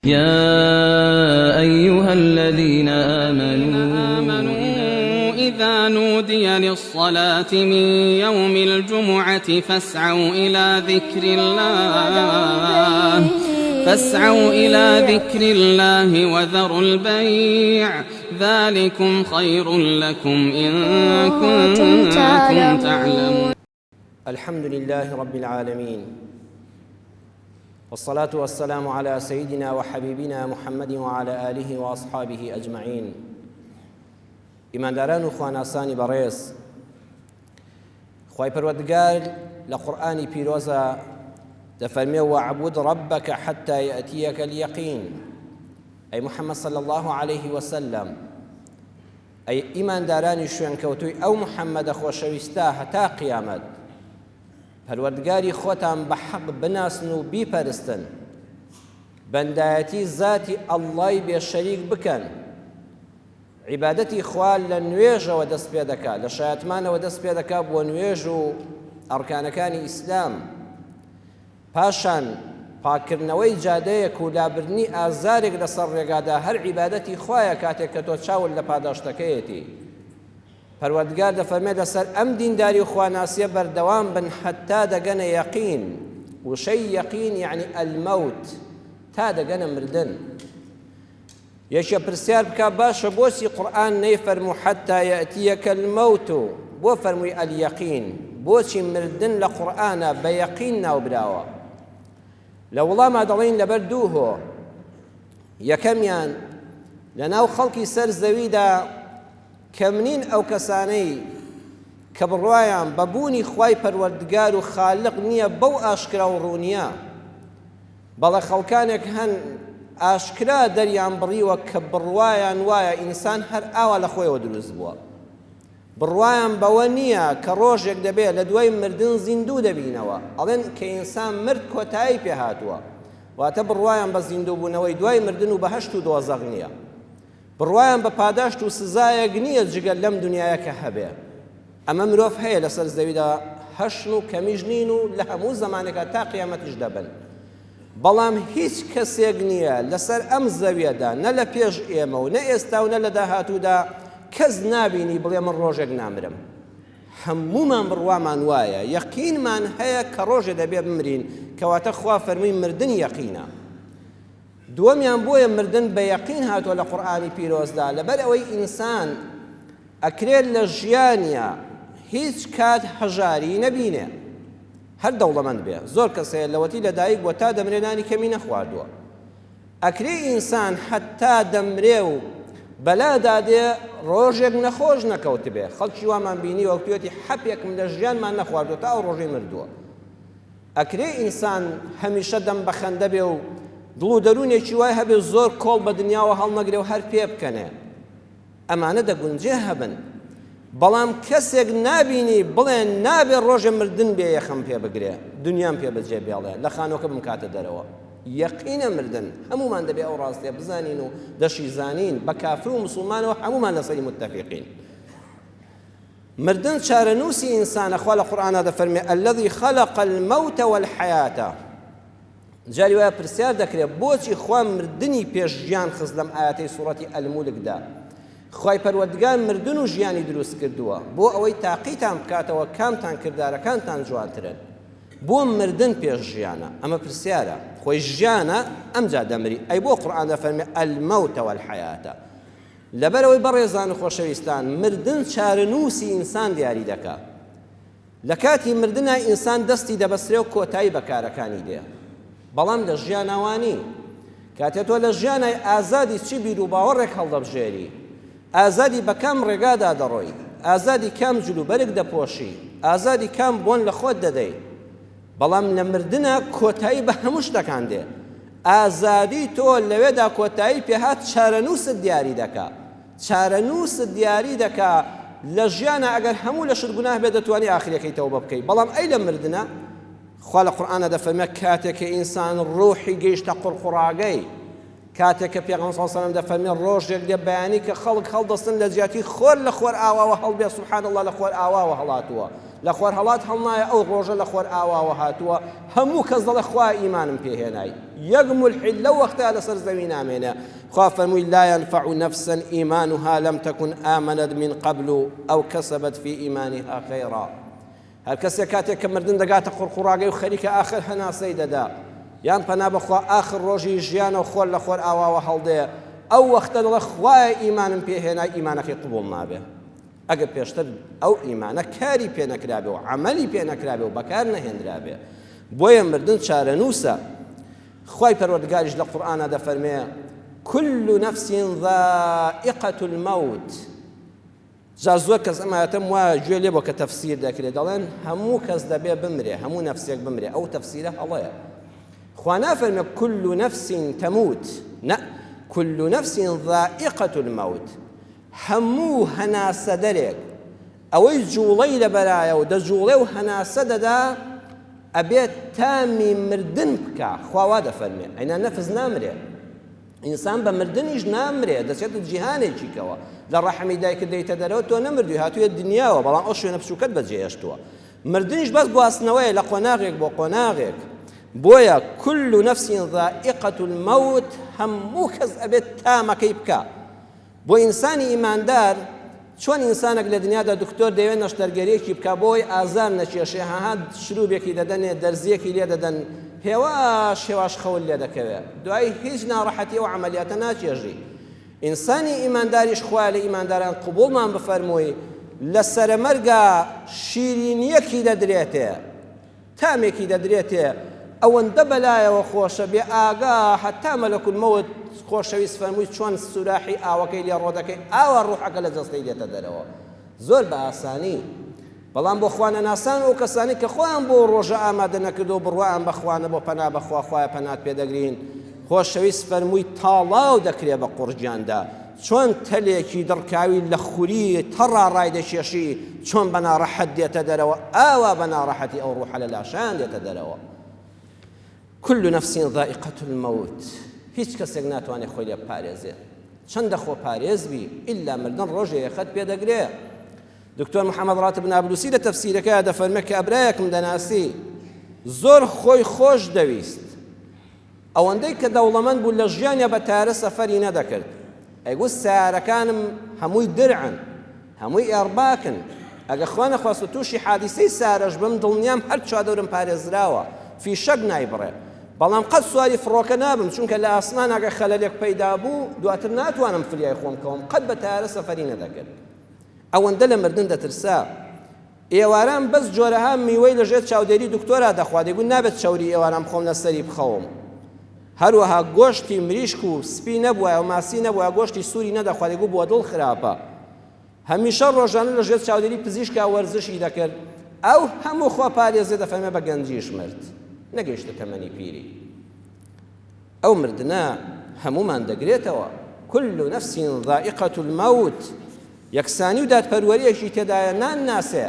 يا أيها الذين آمنوا إذا نودي للصلاة من يوم الجمعة فاسعوا إلى ذكر الله وذروا البيع ذلكم خير لكم إن كنتم تعلمون. الحمد لله رب العالمين، والصلاة والسلام على سيدنا وحبيبنا محمد وعلى آله وأصحابه أجمعين. ئیمانداران و خواناسانی بەڕێز، خوای پەروەردگار لە قورئانی پیرۆزە دەفەرمێ وەعبود ربك حتى يأتيك اليقين. ئەی محەممەد صلی الله عليه وسلم، ئەی ئیماندارانی شوێنکەوتووی ئەو محەممەدە خۆشەویستە هەتا قیامەت، پەروەردگاری خۆتان بە حەق بناسن و بیپەرستن، بەندایەتی زاتی ئەڵڵای بێشەریک بکەن، عیبادەتی خوا لە نوێژەوە دەست پێ دەکات، لە شایەتمانەوە دەست پێ دەکات بۆ نوێژ و ئەرکانەکانی ئیسلام، پاشان پاکردنەوەی جادەیەک و لابردنی ئازارێک لەسەر ڕێگادا هەر عیبادەتی خوایە کاتێک کە تۆ چاول لە پاداشتەکەیەتی. پەروەردگار دەفەرمێت لەسەر ئەم دینداری و خواناسیە بەردەوام بن حتا دەگەنە یەقین، وشەی یەقین یعنی ئەلمەوت، تا دەگەنە مردن. یەکێ پرسیار بکە باشە بۆچی قورئان نەیفەرموو حتا یەئتیەکە المەوت و بۆ فەرمووی ئەلیەقین؟ بۆچی مردن لە قورئانە بە یەقین ناوبراوە؟ لە وەڵاما دەڵێن لەبەر دوو هۆ. یەکەمیان لەناو خەڵکی سەر زەویدا کەمنین ئەو کەسانەی کە بڕوایان بەبوونی خوای پەروەردگار و خالق نییە بەو ئاشکرا و ڕوونیە، بەڵێ خەڵکانێک هەن ئاشکرا دەریان بڕیوە کە بڕوایان وایە ئینسان هەر ئاوا لە خۆیەوە دروست بووە، بڕوایان بەوە نییە کە ڕۆژێک دەبێت لە دوای مردن زیندوو دەبینەوە، ئەڵێن کە ئینسان مرد کۆتایی پێهاتووە، واتە بڕوایان بە زیندوو بوونەوەی دوای مردن و بەهەشت و دۆزەق نییە، بڕوایان بە پاداشت و سزایەک نییە جگەل لەم دنیاە کە هەبێ. ئەمە مرۆڤ هەیە لەسەر زەویدا، هەشن و کەمیش نین و لە هەموو زەمانێکە تا قیامەتیش دەبن، بەڵام هیچ کەسێک نییە لەسەر ئەم زەویەدا نە لە پێش ئێمە و نە ئێستا و نە لە داهاتوودا کەس نابینی بڵێ من ڕۆژێک نامرم. هەموومان بڕوامان وایە، یەقینمان هەیە کە ڕۆژێ دەبێ بمرین، کەواتە خوا فەرمووی مردن یەقینە. دووەمیان بۆیە مردن بە یەقین هاتووە لە قورئانی پیرۆزدا، لەبەر ئەوەی ئینسان ئەکرێت لە ژیانیە هیچ کات هەژاری نەبینێ، هەر دەوڵەمەند بێ. زۆر کەسەیە لەوەتی لەدایک بۆ تا دەمرێنانی کەمی نەخواردووە، ئەکرێ ئینسان حتا دەمرێ و بەلادا دێ ڕۆژێک نەخۆش نەکەوت بێ. خەڵکی وامان بینی وەکتوێتی حەپێکم لە ژیانمان نەخواردووە تا ئەو ڕۆژەی مردووە. ئەکرێ ئینسان هەمیشە دەم بە خەندە بێ و دڵ و دەروونێکی وای هەبێ زۆر کۆڵ بە دنیاوە هەڵنەگرێ و هەر پێ بکەنێ، ئەمانە دەگونجێ هەبن، بەڵام کەسێک نابینی بڵێن نابێ ڕۆژە مردن بێ یەخەم پێ بگرێ، دنیام پێ بەجێ بێڵێ لە خانۆکە بمکاتە دەرەوە. یەقینە مردن هەمومان دەبێ ئەو ڕاستیە بزانین و دەشی زانین، بە کافر و مسلمانەوە هەمومان لەسەری متەفیقین. مردن چارەنووسی ئینسانە. خوا لە قورئانە دەفەرمێ الذی خەلق المەوت والحەیاتە. جاری وایە پرسیار دەکرێت بۆچی خوا مردنی پێش ژیان خست لەم ئاەتەی سوڕەتی ئەلمولکدا. خوای پەروەردگار مردن و ژیانی دروست کردووە بۆ ئەوەی تاقیتان بکاتەوە کامتان کردارەکانتان جوانترن، بۆ مردن پێش ژیانە. ئەمە پرسیارە، خۆی ژیانە ئەمجا دەمری، ئەی بۆ قورئان دەفەرمێ المەوت والحەیاتە. لەبەرەوەی بەڕێزان و خۆشەویستان، مردن چارەنووسی ئینسان دیاری دەکات. لە کاتی مردنە ئینسان دەستی دەبەسرێ و کۆتایی بەکارەکانی دێ، بەڵام لە ژیاناوانی کاتێ تۆ لە ژیانای ئازادی چی بیر و باوەڕێک هەڵدەبژێری، ئازادی بە کام ڕێگادا دەڕۆی، ئازادی کام جلوبەرێک دەپۆشی، ئازادی کام بۆن لە خۆت دەدەی، بەڵام لە مردنە کۆتایی بە هەموو شتەکان دێ. ئازادی تۆ لەوێدا کۆتایی پێهات چارەنووست دیاری دەکا، چارەنووست دیاری دەکا لە ژیانە ئەگەر هەموو لە شت گوناه بێ دەتوانی ئاخرەکەی تەوبە بکەی، بەڵام ئەی لە مردنە خوا لە قورئانە دەفەرمێ کاتێک کە ئینسان ڕوحی گەیشتە قوڕقوڕاگەی، کاتێک کە پێغەمبەر صلی الله علیه و سلم دەفەرمێ ڕۆژێک دێ بەیانی کە خەڵک هەڵدەستن لە جیاتی خۆر لە خۆر ئاواوە هەڵبێ سوبحان الله لە خۆر ئاواوە هەڵاتووە لە خۆر هەڵات هەڵنایە ئەو ڕۆژە لە خۆر ئاواوە هاتووە هەموو کەس دەڵێ خوا ئیمانم پێهێنای یەک مولحید لەو وەختەیە لەسەر زەوی نامێنێ خوا فەرمووی لا ينفع نفسا إيمانها لم تكن آمنت من قبل أو كسبت في إيمانها خيرا هەر کەسێک کاتێک کە مردن دەگاتە قوڕقوڕاگەی و خەریکە ئاخر هەناسەی دەدا یان پەنا بەخوا ئاخر ڕۆژی ژیانە و خۆر لە خۆر ئاواوە هەڵدێ ئەو وەختە دەڵێ خوایە ئیمانم پێهێنای ئیمانەکەی قبوڵ نابێ ئەگەر پێشتر ئەو ئیمانە کاری پێ نەکرابێ و عەمەلی پێ نەکرابێ و بەکار نەهێنرابێ بۆیە مردن چارەنووسە خوای پەروەردگاریش لە قورئانە دەفەرمێ كل نفس ذائقة الموت جا زۆر کەس ئەم ئاەتەم وایە گوێ لێ بۆ کە تەفسیر دەکرێت دەڵێن هەموو کەس دەبێ بمرێ هەموو نەفسێک بمرێ ئەو تەفسیرە هەڵەیە خوا نافەرمێ كل نفس تموت نە كل نفس ذائقة الموت هەموو هەناسە دەرێک ئەوەی جوڵەی لەبەرایە و دەجوڵێ و هەناسە دەدا ئەبێت تامی مردن بکە خوا وا دەفەرمێ ئەینا نەفس نامرێ ئینسان بە مردنیش نامرێ دەچێتە جیهانێکیکەوە لە ڕەحمی دایکت دەیتە دەرەوە تۆ نەمردووی هاتوویە دنیاوە بەڵام ئەو شوێنە بچووکەت بەجێهێشتووە مردنیش بەس گواستنەوەیە لە قۆناغێک بۆ قۆناغێک بۆیە كل نفس ذائقة الموت هەموو کەس ئەبێت تامەکەی بکە بۆ ئینسانی ئیماندار چۆن ئینسانێک لە دنیادا دکتۆر دەوێت نەشتەرگەریەکی بکە بۆی ئازار نەچێشێ هەها شروبێکی دەدەنێ دەرزیەکی لێ دەدەن هێواش خەول لێ دەکەوێت دوای هیچ ناڕەحەتی و عەمەلیاتە ناچێژی ئینسانی ئیمانداریش خوای لە ئیمانداران قبوڵمان بفەرمووی لە سەرمەرگا شیرینیەکی دەدرێتێ تامێکی دەدرێتێ ئەوەندە بەلایەوە خۆشە بێ ئاگا حتا مەلەکول مەوت خۆشەویست فەرمووی چۆن سوراحی ئاوەکەی لێ ڕۆدەکەی ئاوا ڕوحەکە لە جەستەی دێتە دەرەوە زۆر بە ئاسانی بەڵام بۆ خوانەناسان ئەو کەسانی کە خۆیان بۆ ڕۆژە ئامادە نەکردو بڕوایان بەخوانە بۆ پەنا بەخوا خوایە پەنات پێدەگرین خۆشەویست فەرمووی تاڵاو دەکرێ بە قورجیاندا چۆن تەلێکی دڕکاوی لە خوری تەڕا ڕای دەشێشی چۆن بە ناڕەحەت دێتە دەرەوە ئاوا بە ناڕەحەتی ئەو ڕوحە لە لاشان دێتە دەرەوە كل نفس ذائقة الموت هیچ کەسێک ناتوانێت خۆی لێ بپارێزێت چەندە خۆ پارێز بی ئیلا مردن ڕۆژێ خەت پێدەگرێ دکتۆر محەممەد ڕاتب نابلوسی لە تەفسیرەکەیە دەفەرمێ کە ئەبرایەکم دەناسی زۆر خۆی خۆش دەویست ئەوەندەی کە دەوڵەمەند بوو لە ژیانیا بە تارە سەفەری نەدەکرد ئەیگوت سیارەکانم هەمووی درعن هەمووی ئێڕباکن ئەگە خوا نەخواست و تووشی حادیسەی سارەش بم دڵنیام هەر چوادەورم پارێزراوە فیشەک نایبڕێ بەڵام قەت سواری فڕۆکە نابم چونکە لە ئاسمان ئەگە خەلەلێک پەیدا بوو دواتر ناتوانم فریای خۆم کەوم قەت بە تارە سەفەری نەدەکرد ئەوەندە لە مردن دەترسا ئێواران بەس جۆرەها میوەی لەژێر چاودێری دکتۆرا دەخوا دەیگوت نابێت چاوری ئێواران بخۆم لەسەری بخەوم هەروەها گۆشتی مریشک و سپی نەبووە و ماسی نەبووە گۆشتی سووری نەدەخوا دەیگوت بۆ دڵ خراپە هەمیشە ڕۆژانە لەژێر چاودێری پزیشکا وەرزشی دەکرد ئەو هەموو خۆ پارێزێ دەفەرمێ بە گەنجیش مرد نەگەیشتە تەمەنی پیری ئەو مردنە هەمومان دەگرێتەوە كل نفس ذائقة الموت یەکسانی و دادپەروەریەکی تێدایە ناسێ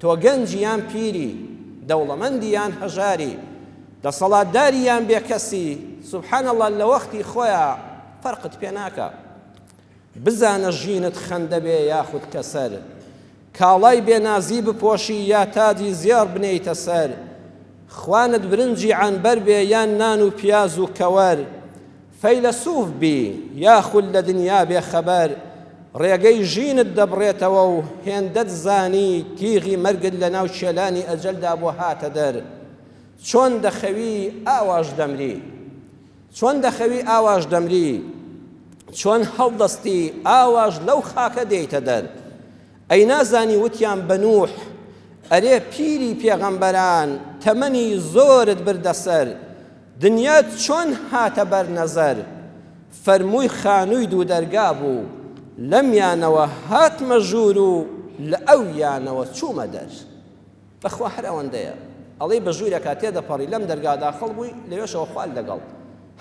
تۆ گەنجی یان پیری دەوڵەمەندی یان هەژاری دەسەڵاتداری یان بێکەسی سوبحان الله لە وەختی خۆیان فەرقت پێ ناکە بزانە ژینت خەندە بێ یاخود کەسەر کاڵای بێنازی بپۆشی یا تاجی زێڕ بنێیتە سەر خوانت برنجی عنبەر بێ یان نان و پیاز و کەوەر فەیلسوف بی یاخود لە دنیا بێ خەبەر ڕێگەی ژینت دەبڕێتەوە و هێندەت زانی تیغی مەرگت لە ناو چێلانی ئەجەلدا بۆ هاتە دەر چۆن دەخەوی ئاواش دەمری چۆن دەخەوی ئاواش دەمری چۆن هەڵدەستی ئاواش لەو خاکە دێیتە دەر ئەی نازانی وتیان بە نوح ئەرێ پیری پێغەمبەران تەمەنی زۆرت بردەسەر دنیات چۆن هاتە بەر نەزەر فەرمووی خانووی دوو دەرگا بوو لەمیانەوە هاتمە ژوور و لە ئەو یانەوە چوومە دەر بەخوا هەر ئەوەندەیە ئەڵێ بە ژوورێکا تێدەپەڕی لەم دەرگادا خەڵ بووی لەوێشەوە خوال لەگەڵ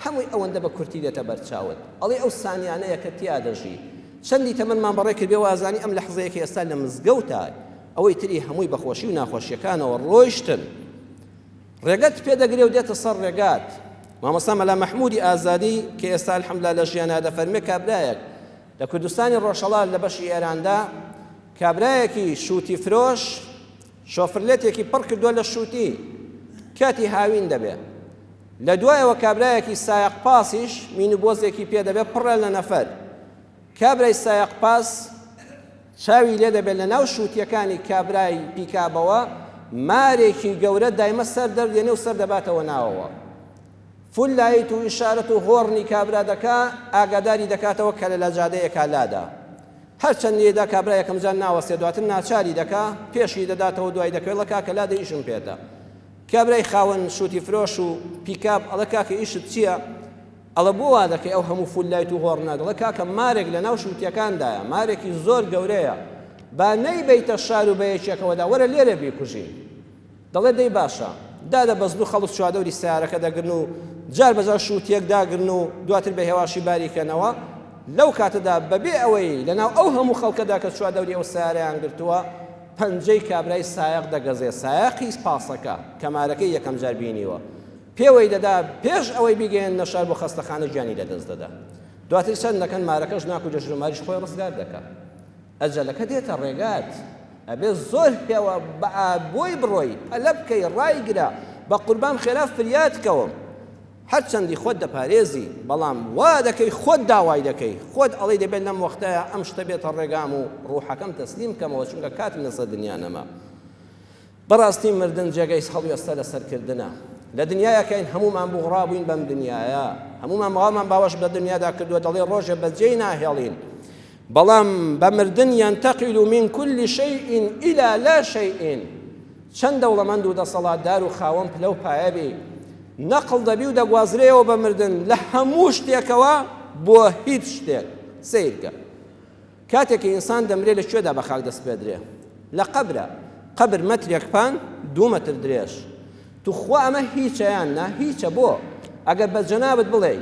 هەمووی ئەوەندە بە کورتی دێتە بەرچاوت ئەڵێ ئەو سانیانەیە کە تیا دەژی چەندی تەمەنمان بەڕێ کردێ وازانی ئەم لەحزەیەکی ئێستا لە مزگەوتە ئەوەی تری هەمووی بەخۆشی و ناخۆشیەکانەوە ڕۆیشتن ڕێگەت پێدەگرێ و دێتە سەر ڕێگات مامۆستا مەلا مەحموودی ئازادی کە ئێستا الحەمدوللا لە ژیانە دەفەرمێ کابرایەک لە کوردستانی ڕۆژهەڵات لە بەشی ئێراندا کابرایەکی شووتی فرۆش شۆفرلێتێکی پڕ کردووە لە شووتی کاتی هاوین دەبێت لە دوایەوە کابرایەکی سایق پاسیش مینوبۆزێکی پێ دەبێت پڕە لە نەفەر کابرای سایق پاس چاوی لێ دەبێت لە ناو شووتیەکانی کابرای پیکابەوە مارێکی گەورە دایمە سەر دەردێنێ و سەر دەباتەوە ناوەوە فول لایت و ئیشارەت و هۆڕنی کابرا دەکا ئاگاداری دەکاتەوە کە لە جادەیەکا لادا هەرچەند لێدا کابرا یەکەم جار ناوەستێ دواتر ناچاری دەکا پێشی دەداتەوە دوای دەکەوێت لە کاکە لادە ئیشم پێدە کابرای خاوەن شووتی فرۆش و پیکاب ئەڵە کاکە ئیشت چییە؟ ئەڵە بۆ وا دەکەی ئەو هەموو فول لایت و هۆڕ نادڵە کاکە مارێک لە ناو شووتیەکاندایە مارێکی زۆر گەورەیە با نەیبەیتە شار و بەیەکێکەوەدا وەرە لێرە بیکوژی دەڵێ دەی باشە دادە بەزن و خەڵک چوادەوری سیارەکە دەگرن و جار بەجار شووتیەک داگرن و دواتر بە هێواشی باریکەنەوە لەو کاتەدا بەبێ ئەوەی لەناو ئەو هەموو خەڵکەدا کە چوادەوری ئەو سیارەیان گرتووە پەنجەی کابرای سایق دەگەزێ سایقی پاسەکە کەمارەکەی یەکەم جار بینیوە پێوەی دەدا پێش ئەوەی بیگەێن نەشار بۆ خەستەخانە گیانی لەدەست دەدا دواتر چەند دەکەن مارەکەش ناک و جەژماریش خۆی ڕزگار دەکات ئەجەلەکە دێتە ڕێگات ئەبێ زۆر پێوە بۆی بڕۆی ئەلە بکەی ڕایگرە بە قوربان خێرا فریادکەوم هەرچەندی خۆت دەپارێزی بەڵام وا دەکەی خۆت داوای دەکەی خۆت ئەڵێ دەبێت لەم وەختەیە ئەم شتە بێتە ڕێگام و ڕوحەکەم تەسلیم کەمەوە چونکە کاتم لەسەر دنیا نەما بەڕاستی مردن جێگەی هەڵوێستە لەسەرکردنە لە دنیایەکەین هەمومان بوغڕا بووین بەم دنیایە هەمومان ماڵمان باوەش بە دنیادا کردووە دەڵێ ڕۆژێ بەجێی ناهێڵین بەڵام بە مردن ينتقل من كل شيء إلى لا شيء چەند دەوڵەمەند و دەسەڵاتدار و خاوەن پلە و پایە بێ نەقڵ دەبی و دەگوازرێەوە بە مردن لە هەموو شتێکەوە بۆ هیچ شتێک سیرکە کاتێکی ئینسان دەمرێ لە کوێدا بە خاک دەست پێدرێ لە قەبرە قەبر مەترێک پان 2 مەتر درێژ توخوا ئەمە هیچەیان نا هیچە بۆ ئەگەر بە جەنابەت بڵێ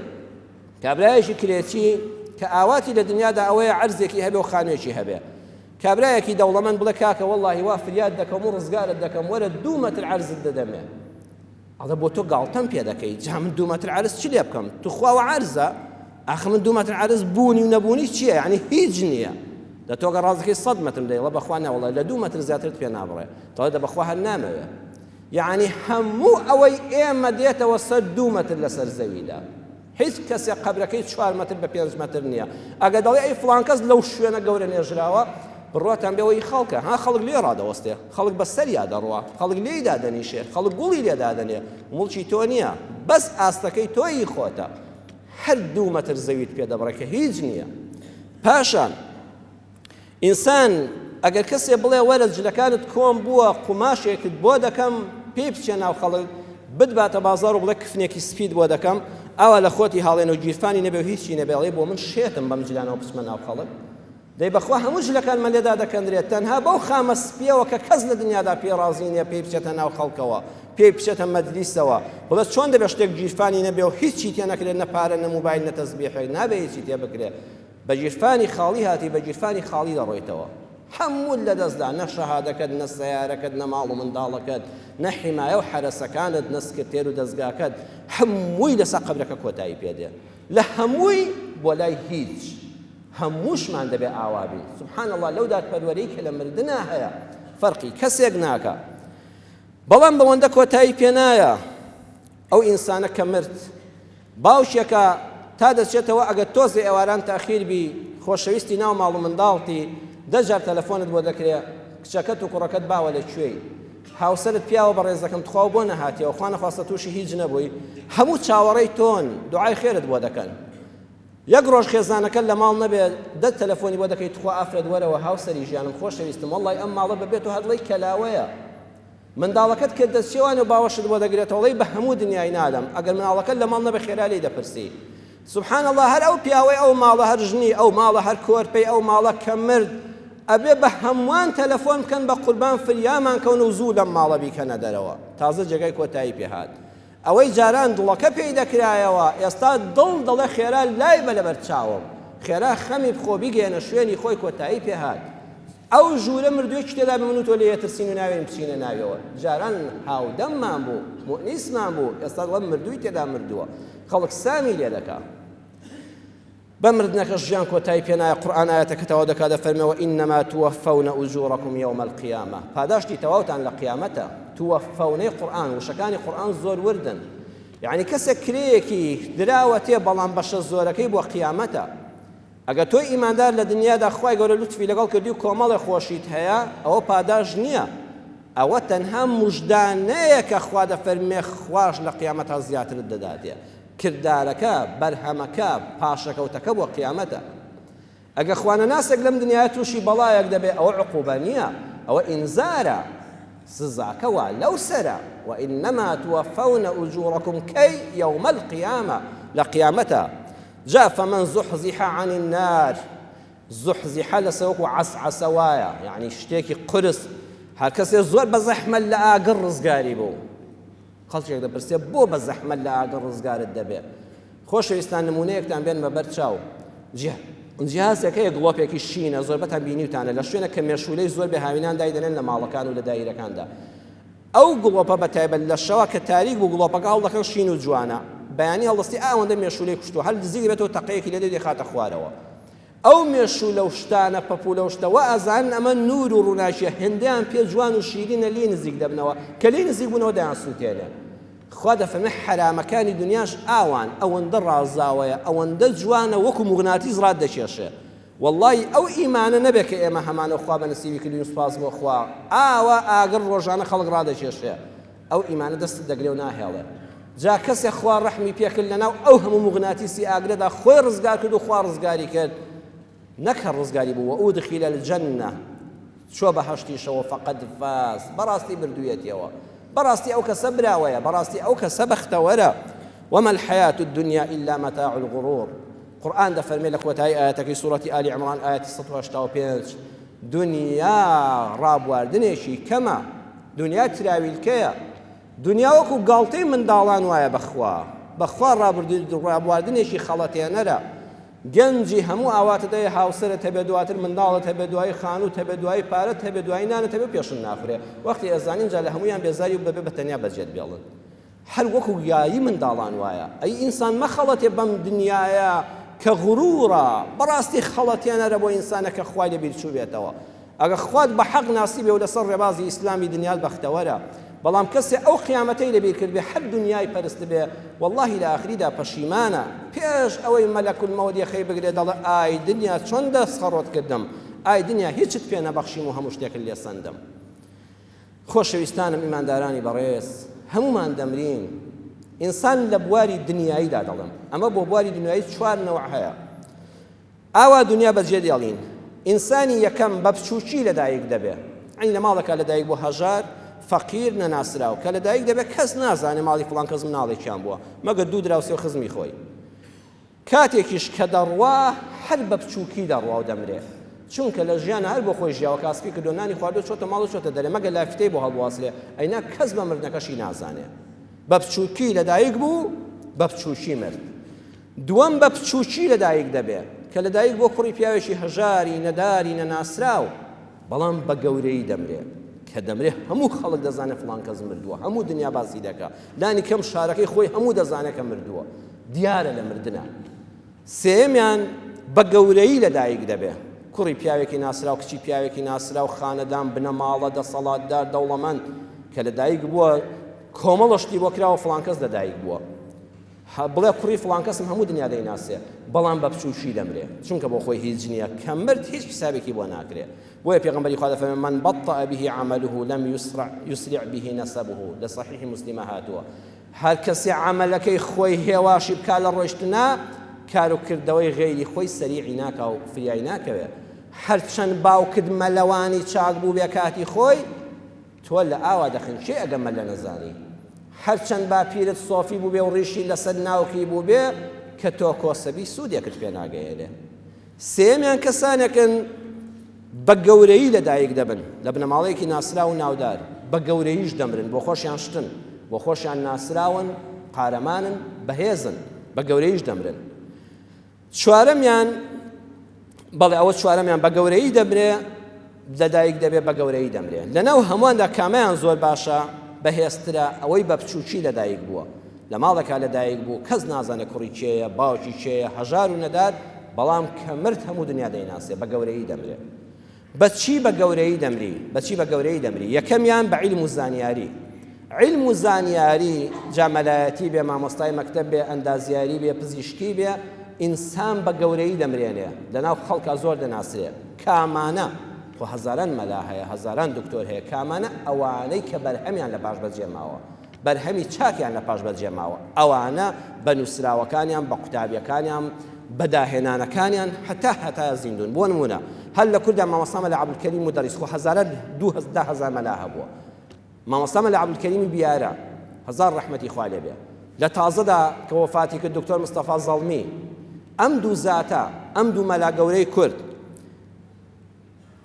کابرایەکی کرێچی کە ئاواتی لە دنیادا ئەوەیە عەرزێکی هەبێ و خانوێکی هەبێ کابرایەکی دەوڵەمەند بڵێ کاکە وەڵڵاهی وا فریاد دەکەم و ڕزگارت دەکەم وەرە 2 مەتر عەرزت دەدەمێ ئەڵێ بۆ تۆ گاڵتەم پێ دەکەی جا من 2 مەتر عەرز چی لێ بکەم توخواوە عەرزە ئاخ من 2 مەتر عەرز بوونی و نەبوونی چییە یعنی هیچ نییە دە تۆ گەڕازەکەی 100 مەتر دەیڵە بەخوا ناوەڵە لە 2 مەتر زیاترت پێ نابڕێ تەڵێ دە بەخوا هەر نامەوێ یعنی هەموو ئەوەی ئێمە دێتەوە سەر 2 مەتر لەسەر زەویدا هیچ کەسێک قەبرەکەی 4 مەتر بە 5 مەتر نییە ئەگە دەڵێ ئەی فڵان کەس لەو شوێنە گەورە نێژراوە بڕاتان بێەوەی خەڵکە ها خەڵک لێ ڕادەوەستێ خەڵک بە سەریا دەڕوە خەڵک لێی دادەنیشێ خەڵک گوڵی لێ دادەنێ موڵکی تۆ نییە بەس ئاستەکەی تۆی خۆتە هەر 2 مەتر زەویت پێ دەبڕێ کە هیچ نییە پاشان ئینسان ئەگەر کەسێ بڵێ وەرە جلەکانت کۆم بووە قوماشێکت بۆ دەکەم پێی بچێ ناو خەڵک بتباتە بازار و بڵێ کفنێکی سپید بۆ دەکەم ئاوا لە خۆتی هاڵێن و گیرفانی نەبێ و هیچی نەبێڵێ بۆ من شێتم بەم جلانەوە بچمە ناو خەڵک دەی بەخوا هەموو ژلەکانمان لێدا دەکەندرێت تەنها بەو خامە سپیەوە کە کەس لە دنیادا پێ ڕازی نییە پێی بچێتە ناو خەڵکەوە پێی بچێتە مەجلیسەوە بڵێ چۆن دەبێت شتێک گیرفانی نەبێ و هیچی تێ نەکرێت نە پارە نە موبایل نە تەسبیحێک نابێ هیچی تێ بکرێت بە گیرفانی خاڵی هاتی بە گیرفانی خاڵی دەڕۆیتەوە هەموو لەدەستدا نە شەهادەکەت نە سەیارەکەت نە ماڵ و منداڵەکەت نە حیمایە و حرەسەکانت نە سکرتێر و دەستگاکەت هەمووی لەسەر قەبرەکە کۆتایی پێدێ لە هەمووی بۆ لای هیچ هەمووشمان دەبێ ئاوابی سبحان الله لەو دادپەروەرەی کە لە مردنا هەیە فەرقی کەسێک ناکە بەڵام بەوەندە کۆتایی پێ نایە ئەو ئینسانە کە مرد باوشێکە تا دەچێتەوە ئەگەر تۆزێ ئێواران تاخیر بی خۆشەویستی ناو ماڵ و منداڵتی 10 جار تەلەفۆنت بۆ دەکرێت کچەکەت و کوڕەکەت باوە لەکوێی هاوسەرت پیاوە بەڕێزەکەم تخوا بۆ نەهاتیەوە خوا نەخواستە تووشی هیچ نەبووی هەموو چاوەڕێی تۆن دوعای خێرت بۆ دەکەن یەک ڕۆژ خێزانەکە لە ماڵ نەبێت 10 تەلەفۆنی بۆ دەکەیت تخوا ئافرەت وەرەوە هاوسەری ژیانم خۆشەویستم وەڵڵی ئەم ماڵە بەبێت و هەدڵی کەلاوەیە منداڵەکەت کرد دەستچێوان و باوەشت بۆ دەگرێتەوەڵی بە هەموو دنیای نادەم ئەگەر مناڵەکەت لە ماڵ نەبێ خێرا لێی دەپرسی سبحان الله هەر ئەو پیاوەی ئەو ماڵە هەر ژنی ئەو ماڵە هەر کۆرپەی ئەو ماڵە کە مرد ئەبێ بە هەمووان تەلەفۆن بکەن بە قوربان فریامان کەون و زوو لەم ماڵە بیکەنە دەرەوە تازە جێگای کۆتایی پێهات ئەوەی جاران دڵەکە پێی دەکرایەوە ئێستا دڵ دەڵێ خێرا لای بە لەبەر چاوم خێرا خەمی بخۆ بیگەێنە شوێنی خۆی کۆتایی پێهات ئەو ژوورە مردوویەکی تێدا بمن و تۆ لێ یەترسین و ناوێن بچینە ناوێەوە جاران هاودەممان بوو مؤنیسمان بوو ئێستا دڵم مردووی تێدا مردووە خەڵک سامی لێ دەکا بە مردنەکەش ژیان کۆتایی پێ نایە قورئان ئاەتەکە تەواو دەکات دەفەرمێەوە ئینەما توەفەونە ئوجوڕەکم یەومە القیامە پاداشتی تەواوتان لە قیامەتە توەفەونەی قورئان وشەکانی قورئان زۆر وردن یعنی کەسێک کرێیەکی دراوە تێ بەڵام بەشە زۆرەکەی بۆ قیامەتە ئەگە تۆی ئیماندار لە دنیادا خوای گەورە لوتفی لەگەڵ کردی و کۆمەڵی خۆشیت هەیە ئەوە پاداش نییە ئەوە تەنها موژدانەیە کە خوا دەفەرمێ خوش لە قیامەتە زیاترت دەداتێ کردارەکە بەرهەمەکە پاشەکەوتەکە بۆ قیامەتە ئەگە خوانەناسێک لەم دنیای تووشی بەڵایەک دەبێت ئەوە عقوبە نییە ئەوە ئینزارە سزاکەوە لەو سەرە وإنما توفون أجوركم كي يوم القيامة لقيامته جاء فمن زحزح عن النار زحزح لسوق عسعس وايا يعني شتێکی قرس هەر کەسێ زۆر بە زەحمەت لە ئاگر ڕزگاری بوو خەڵکێک دەپرسێ بۆ بە زەحمەت لە ئاگر ڕزگارت دەبێت خۆشەویستان نمونەیەکتان بێن بە بەرچاو جیهازێک هەیە گڵۆپێکی شینە زۆربەتان بینیوتانە لە شوێنە کە مێشولەی زۆر بە هاوینان دایدەنێن لە ماڵەکان و لە دایرەکاندا ئەو گڵۆپە بەتایبەت لە شەوە کە تاریک بوو گڵۆپەکە هەڵدەکەن شین و جوانە بەیانی هەڵدەستی ئاوەندە مێشولەی کوشتووە هەر نزیک بێتەوە تەقەیەکی لێ دێخاتە خوارەوە ئەو مێشوولە و شتانە پەپوولە و شتەوە ئەزانن ئەمە نور و ڕووناچیە هێندەیان پێ جوان و شیرینە لێ نزیک دەبنەوە کە لێ نزیک بوونەوە دەیان سووتێنێ خوا دەفەرمێ حرامەکانی دنیاش ئاوان ئەوەندە ڕازاوەیە ئەوەندە جوانە وەکو موغناتیز ڕات دەکێشێ والله ئەو ئیمانە نەبێت کە ئێمە هەمانە خوا بە نسیبی کردین و سوپاس بۆ خوا ئاوە ئاگر ڕۆژانە خەڵک ڕادەکێشێ ئەو ئیمانە دەستت دەگرێ و ناهێڵێ جا کەسێک خوا ڕەحمی پێکرد لەناو ئەو هەموو موغناتیسی ئاگرەدا خۆی ڕزگار کرد و خوا ڕزگاری کرد نەکە ڕزگاری بوو وأدخل الجنة چۆ بەهەشتیشەوە فقد فاز بەڕاستی بردوویەتیەوە بەڕاستی ئەو کەسە براوەیە بەڕاستی ئەو کەسە بەختەوەرە وما الحياة الدنيا إلا متاع الغرور قورئان دەفەرمێ لە کۆتایی ئاەتەکەی سوورەتی ئالی عیمران ئاەتی 185 دنیا ڕابواردنێکی کەمە دنیا تراویلکەیە دنیا وەکو گاڵتەی منداڵان وایە بەخوا ڕابواردنێکی خەڵەتێنەرە گەنجی هەموو ئاواتە دەیە هاوسەرت هەبێ دواتر منداڵت هەبێ دوای خانووت هەبێ دوای پارەت هەبێ دوای نانت هەبێ پێشن ناخورێ وەختی ئەزانین جا لە هەمویان بێزاری و بەبێ بەتەنیا بەجێت بێڵن هەر وەکو یایی منداڵان وایە ئەی ئینسان مەخەڵەتێ بەم دنیایە کە غروورە بەڕاستی خەڵەتیانەرە بۆ ئینسانە کە خوای لە بیرچوو بێتەوە ئەگە خوات بە حەق ناسیبێ و لەسەر ڕێبازی ئیسلامی دنیات بەختەوەرە بەڵام کەسێ ئەو قیامەتەی لەبیر کرد بێ هەر دنیای پەرست بێ واللهی لە ئاخریدا پەشیمانە پێش ئەوەی مەلەک المەوت یەخەی بگرێ دەڵێ ئای دنیا چۆن دەستخەڕۆت کردم ئای دنیا هیچت پێ نەبەخشیم و هەموو شتێکت لێ سەندم خۆشەویستانم ئیماندارانی بەڕێز هەمومان دەمرین ئینسان لە بواری دنیاییدا دەڵێم ئەمە بۆ بواری دنیایی 4 نەوع هەیە ئاوا دنیا بەجێ دێڵین ئینسانی یەکەم بە بچووکی لەدایک دەبێ عین لە ماڵەکە لەدایک بۆ هەژار فەقیر نەناسراو کە لەدایک دەبێت کەس نازانێ ماڵی فڵان کەس مناڵێکیان بووە مەگەر دوو دراوسێ و خزمی خۆی کاتێکیش کە دەڕوا هەر بە بچووکی دەڕوا و دەمرێ چونکە لە ژیانە هەر بۆ خۆی ژیاوە کاسپی کردو نانی خواردو چۆتە ماڵ و چۆتە دەرێ مەگەر لافتەی بۆ هەڵبواسرێ ئەینا کەس بە مردنەکەشی نازانێ بە بچووکی لەدایک بوو بە بچووکی مرد دووەم بە بچووکی لەدایک دەبێ کە لەدایک بۆ کوڕی پیاوێکی هەژاری نەداری نەناسراو بەڵام بە گەورەی دەمرێ کە دەمرێ هەموو خەڵک دەزانێت فڵان کەس مردووە هەموو دنیا باسی دەکا لانی کەم شارەکەی خۆی هەموو دەزانێت کە مردووە دیارە لە مردنە سێمیان بە گەورەی لەدایک دەبێ کوڕی پیاوێکی ناسراو کچی پیاوێکی ناسراو خانەدان بنە ماڵە دەسەڵاتدار دەوڵەمەند کە لەدایک بووە کۆمەڵشتی بۆ کراوە فڵان کەس لەدایک بووە بڵێ کوڕی فڵان کەسم هەموو دنیا دەیناسێ بەڵام بە بچووکی دەمرێ چونکە بۆ خۆی هیچ نییە کە مرد هیچ حسابێکی بۆ ناکرێ بۆیە پێغەمبەری خوا دەفەرمێ من بطأ به عمله لم يسرع به نسبه لە صحیح مسلمە هاتووە هەر کەسێ عملەکەی خۆی هێواشی بکا لە ڕۆیشتنا کاروکردەوەی غەیری خۆی سەریعی ناکا و فریایی ناکەوێ هەرچەند باوکت مەلەوانی چاک بوو بێ کاتی خۆی تۆ لە ئاوا دەخنچێ ئەگە مەلە نەزانی هەرچەند باپیرت سۆفی بوو بێ و ڕیشی لەسەر ناوکی بوو بێ کە تۆ کۆسەبی سوودێکت پێ ناگەیەنێ سێمیان کەسانێکن بە گەورەی لەدایک دەبن لە بنەماڵەیەکی ناسرا و ناودار بە گەورەییش دەمرن بۆ خۆشیان شتن بۆ خۆشیان ناسراون قارەمانن بەهێزن بە گەورەییش دەمرن چوارەمیان بەڵێ ئەوە چوارەمیان بە گەورەی دەبرێ لەدایک دەبێت بە گەورەی دەمرێن. لەناو هەموواندا کامیان زۆر باشە بەهێزترە ئەوەی بە بچووکی لەدایک بووە، لە ماڵێکا لەدایک بوو کەس نازانێت کوڕی کێیە باوکی کێیە هەژار و نەدار، بەڵام کە مرد هەموو دنیا دەیناسێ بە گەورەی دەمرێت. بەچی بە گەورەی دەمری؟ بەچی بە گەورەی دەمری؟ یەکەمیان بە عیلم و زانیاری. علم و زانیاری جامەلایەتی بێ، مامۆستای مەکتەب بێ، ئەندازیاری بێ، پزیشکی بێ، ئینسان بە گەورەی دەمرێنێ، لەناو خەڵکا زۆر دەناسرێ. کامانە خۆ هەزاران مەلا هەیە، هەزاران دکتۆر هەیە، کامانە ئەوانەی کە بەرهەمیان لە پاش بەجێ ماوە، بەرهەمی چاکیان لە پاش بەجێ ماوە، ئەوانە بە نووسراوەکانیان، بە قوتابیەکانیان، بەداهێنانەکانیان هەتا زیندون. بۆ نمونە هەر لە کووردا مامۆستامە لە عەبدولکەریم مدەریس خۆ هەزاران 20,000 مەلا هەبووە. مامۆستامە لە عەبدولکەریمی بیارە هەزار ڕەحمەتی خوا لێ بێ، لە تازەدا کە وەفاتی کرد دکتۆر مستەفا زەڵمی، ئەم دوو زاتە، ئەم دوو مەلا گەورەی کورد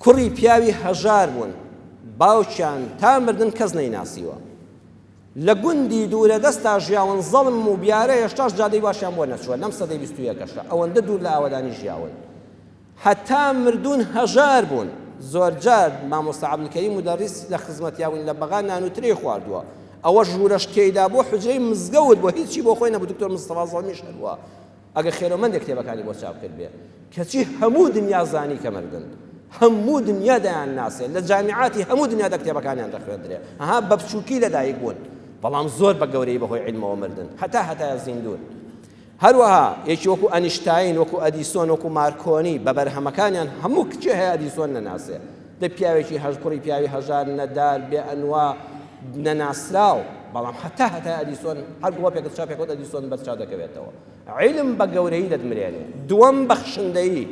کوڕی پیاوی هەژار بوون، باوکیان تا مردن کەس نەیناسیوە، لە گوندی دوورە دەستا ژیاون زەڵم و بیارە هێشتاش جادەی باشیان بۆ نەچووە لەم سەدەی 21ەشە، ئەوەندە دوور لە ئاوەدانی ژیاون، هەتا مردوون هەژار بوون. زۆر جار مامۆستا عەبدولکەریم مدەریس لە خزمەتیاون لە بەغا نان و ترێ خواردووە، ئەوە ژوورەش تێیدا بۆ حوجرەی مزگەوت بۆ هیچی بۆ خۆی نەبوو. دکتۆر مستەفا زەڵمیش هەروە ئەگە خێرەومەندێک کتێبەکانی بۆ چاپ کرد بێ، کەچی هەموو دنیا زانی کە مردن، هەموو دنیا دەیان ناسێ، لە جامیعاتی هەموو دنیادا کتێبەکانیان دەخوێندرێ، ئەها بە بچووکی لەدایک بوون، بەڵام زۆر بە گەورەی بەهۆی عیلمەوە مردن، هەتا زیندون. هەروەها یەکی وەکو ئەنیشتاین، وەکو ئەدیسۆن، وەکو مارکۆنی بە بەرهەمەکانیان هەموو کچێ هەیە ئەدیسۆن نەناسێ، دە پیاوێکی کوڕی پیاوی هەژار نەدار بێ ئەنوا نەناسراو، بەڵام هەتا ئەدیسۆن هەر گڵۆپێکت چاپێکوت ئەدیسۆن بەرچاو دەکەوێتەوە. عیلم بە گەورەی دەدمرێنێ. دووەم بەخشندەیی،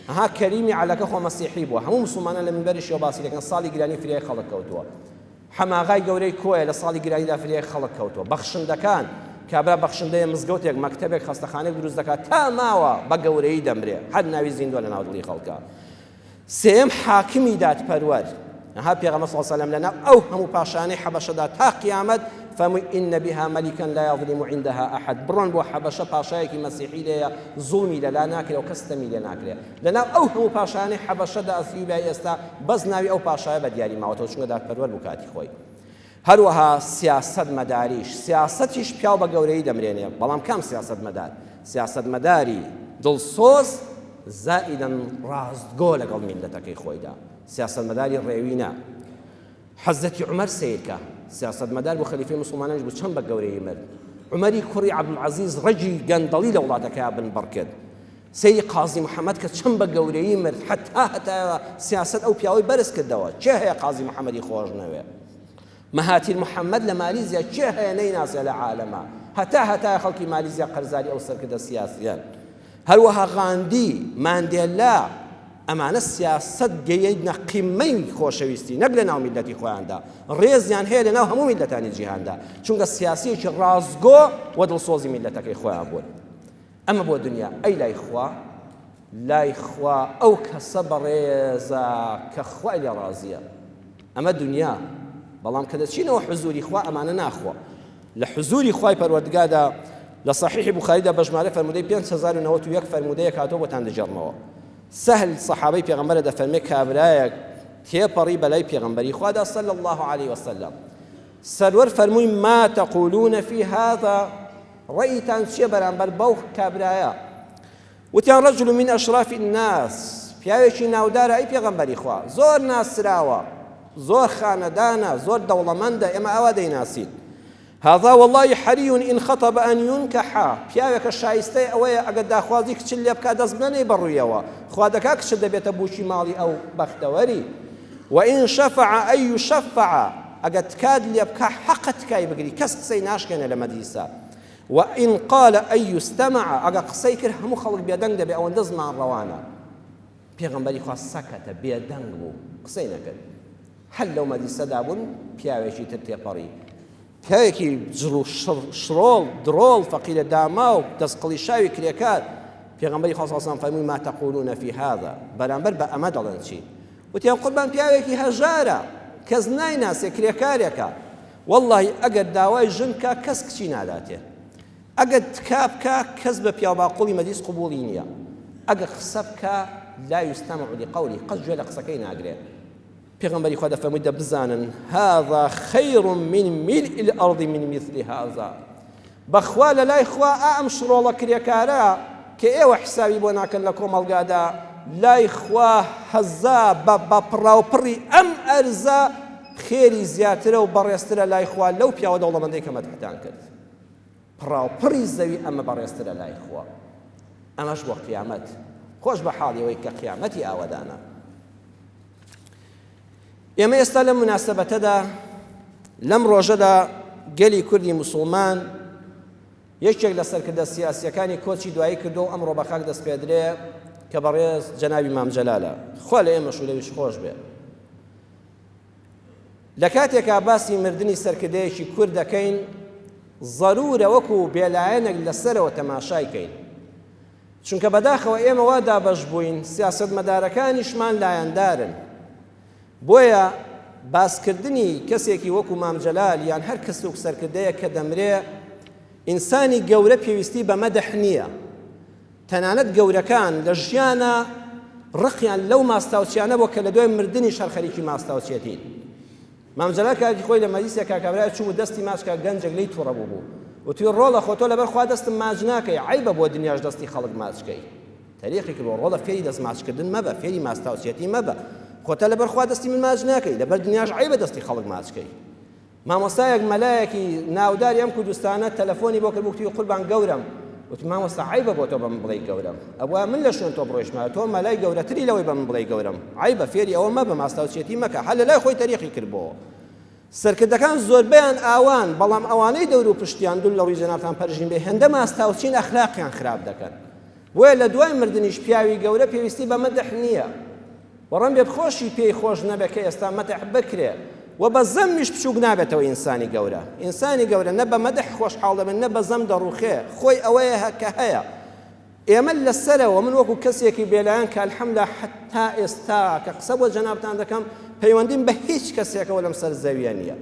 ئەها کەریمی عەلەکە خۆ مەسیحی بووە، هەموو مسلمانان لە منبەری شێوە باسی دەکەن ساڵی گرانی فریای خەڵک کەوتووە، حەماغای گەورەی کۆیە لە ساڵی گرانیدا فریای خەڵک کەوتووە. بەخشندەکان کابرا بەخشندەیە مزگەوتێک مەکتەبێک خەستەخانەیەک دروست دەکات تا ماوە بە گەورەی دەمرێ، هەر ناوی زیندوە لە ناو دڵی خەڵکە. سێم حاکمی دادپەروەر، ئەها پێغەمبەر صلی الله علیه و سلم لەناو ئەو هەموو پاشانەی حەبەشەدا تا قیامەت فەرمووی ئین بها مەلیکا لا یظلم عندها ئەحەد، بڕۆن بۆ حەبەشە پاشایەکی مەسیحی لێیە، زوڵمی لەلا ناکرێ و کەس تەمی لێ ناکرێ. لەناو ئەو هەموو پاشانەی حەبەشەدا ئەسیوبای ئێستا بەس ناوی ئەو پاشایە بە دیاری ماوەتەوە، چونکە دادپەروەر بوو کاتی خۆی. هەروەها سیاسەت مەداریش، سیاسەتیش پیاو بە گەورەی دەمرێنێ، بەڵام کام سیاسەت مەدار؟ سیاسەت مەداری دڵسۆز زائیدەن ڕاستگۆ لەگەڵ میلەتەکەی خۆیدا، سیاسەت مەداری ڕێوینە. حەزەتی عومەر سیرکە، سیاسەت مەدار بۆ خەلیفەی مسلمانانش بوو، چەند بە گەورەی مرد. عومەری کوڕی عەبدولعەزیز ڕەجی گەندەڵی لە وڵاتەکەیان بنبڕ کرد. سەیری قازی محەممەد کە چەند بە گەورەی مرد، هەتا سیاسەت ئەو پیاوەی بەرز کردەوە. چێ هەیە قازی محەممەدی خۆش نەوێ؟ مەهاتیر محەممەد لە مالیزیا چێ هەیە نەیناسێ لە عالەما، هەتا خەڵکی مالیزیا قەرزاری ئەو سەرکردە سیاسیان. هەروەها غاندی، ماندێلا، ئەمانە سیاسەت گەیەنە قیمەی خۆشەویستی نەک لە ناو میلەتی خۆیاندا، ڕێزیان هەیە لە ناو هەموو میلەتانی جیهاندا، چونکە سیاسیەکی ڕاستگۆ و دڵسۆزی میلەتەکەی خۆیان بوون. ئەمە بۆ دنیا. ئەی لای خوا ئەو کەسە بەڕێزە کە خوای لێ ڕازیە، ئەمە دنیا. بەڵام کە دەچینەوە حزوری خوا ئەمانە ناخوا. لە حزوری خوای پەروەردگاردا لە صحیحی بوخاریدا بە ژمارە فەرمودەی 5091 فەرمودەیەک هاتۆ بۆتان دەجێڕمەوە. سهل سەحابەی پێغەمبەرە دەفەرمێ کابرایەک تێپەڕی بەلای پێغەمبەری خوادا صلی الله عليه وسلم، سەروەر فەرمووی ما تقولون في هذا، ڕەئیتان چییە بەرامبەر بەو کابرایە؟ وتیان رجل من أشراف الناس، پیاوێکی ناودارە ئەی پێغەمبەری خوا، زۆر ناسراوە، زۆر خانەدانە، زۆر دەوڵەمەندە، ئێمە ئەوە دەیناسین. هذا والله حري إن خطب أن ينكح، پیاوێکە شایستەی ئەوەیە ئەگەر داخوازی کچل لێ بکات دەست بنێ بەڕوویەوە، خوا دەکا کچ دەبێتە بوشی ماڵی ئەو بەختەوەری. وإن شفع أن يشفع، ئەگەر تکات لێ بکا حەقە تکای بگری، کەس قسەی ناشکێنێ لە مەجلیسە. وإن قال أن يستمع، ئەگەر قسەی کرد هەموو خەڵک بێدەنگ دەبێ، ئەوەندە زمان ڕەوانە. پێغەمبەری خوا سەکەتە، بێدەنگ بوو، قسەی نەکرد. هەر لەو مەجلیسەدا بوون پیاوێکی تر تێپەڕی، پیاوێکی شڕۆڵ درۆڵ فەقیرە داما و دەستقڵی شاوی کرێکات. پێغەمبەری خوا صلی الله علیه و سلم فەرمووی ما تقولون في هذا، بەرامبەر بە ئەمە دەڵێن چی؟ وتیان قوربان پیاوێکی هەژارە، کەس نایناسێ، کرێکارێکە، واللهی ئەگەر داوای ژنکە کەس کچی ناداتێ، ئەگەر تکا بکە کەس بە پیاو باقوڵی مەجلیس قبوڵی نییە، ئەگەر قسە بکە لا یستەمع لقەولی، قەس گوێ لە قسەکەی ناگرێت. پێغەمبەری خوا دەفەرمووی بزانن هذا خير من ملء الأرض من مثل هذا بەخوا لە لای خوا ئەم شڕۆڵە کرێکارە کە ئێوە حسابی بۆ ناکەن لە کۆمەڵگادا لای خوا هەزا بە پڕاوپڕی ئەم ئەرزە خێری زیاترە و بەڕێزترە لای خوا لەو پیاوە دەوڵەمەندەی کە مەدحتان کرد پڕاوپڕی زەوی ئەمە بەڕێزترە لای خوا ئەمەش بۆ قیامەت خۆش بە حاڵیەوەی کە قیامەتی ئاوەدانە ئێمە ئێستا لەم مناسەبەتەدا لەم ڕۆژەدا گەلی کوردی موسڵمان یەکێک لە سەرکردە سیاسیەکانی کۆچی دوایی کردو و ئەمڕۆ بە خاک دەست پێدرێ کە بەڕێز جەنابی مام جەلالە خوا لە ئێمەش و لەویش خۆش بێ لە کاتێکا باسی مردنی سەرکردەیەکی کورد دەکەین ضرورە وەکو بێلایەنێک لەسەرەوە تەماشایکەین چونکە بەداخەوە ئێمە وا دابەش بووین سیاسەتمەدارەکانیشمان لایەندارن بۆیە باسکردنی کەسێکی وەکو مام جەلال یان هەر کەسێک سەرکردەیە کە دەمرێ ئینسانی گەورە پێویستی بە مەدەح نییە تەنانەت گەورەکان لە ژیانە ڕقیان لەو ماستاوچیانە بۆ کە لە دوای مردنی شەر خەریکی ماستاوچێتین مام جەلال کاتی خۆی لە مەجلیسێک کاکەبرای چوو دەستی ماچکە گەنجێک لێی تووڕە بوو و توی ڕۆڵە خۆتۆ لەبەر خوا دەستم ماچ ناکەی عیبە بۆ دنیاش دەستی خەڵک ماچکەی تەریقی کردووە ڕۆڵە فێری دەست ماچکردن مەبە فێری ماستاوچێتی مەبە خۆتە لەبەر خوا دەستی من ماچ ناکەی لەبەر دنیاش عیبە دەستی خەڵک ماچکەی مامۆستایەک مەلایەکی ناوداری ئەم کوردستانە تەلەفۆنی بۆ کرد وتی قوربان گەورم وتی مامۆستا عیبە بۆ تۆ بە من بڵێی گەورم ئەوە من لە شوێن تۆ بڕۆیشمە تۆ مەلای گەورەتری لەوەی بە من بڵێی گەورم عیبە فێری ئەوە مەبە ماستاوچێتی مەکە هەر لە لای خۆی تەریقی کردبەوە سەرکردەکان زۆربەیان ئاوان بەڵام ئەوانەی دەور و پشتیان دوول لەڕووی جەنابتان پەرژین بێ هەندە ماستاوچین ئەخلاقیان خراپ دەکەن بۆیە لە دوای مردنیش پیاوی گەورە پێویستی بە مەدەح نییە وەڕەن بێ بخۆشی پێی خۆش نەبێ کە ئێستا مەدەح بکرێ و بە زەمیش بچووک نابێتەوە ئینسانی گەورە ئینسانی گەورە نە بە مەدەح خۆشحاڵ دەبن نە بە زەم دەڕوخێ خۆی ئەوەیە کە هەیە ئێمە لەسەرەوە من وەکو کەسێکی بێلایەن کە الحەمدوللا حتا ئێستا کە قسە بۆ جەنابتان دەکەم پەیوەندیم بە هیچ کەسێکەوە لەم سەر زەویە نییە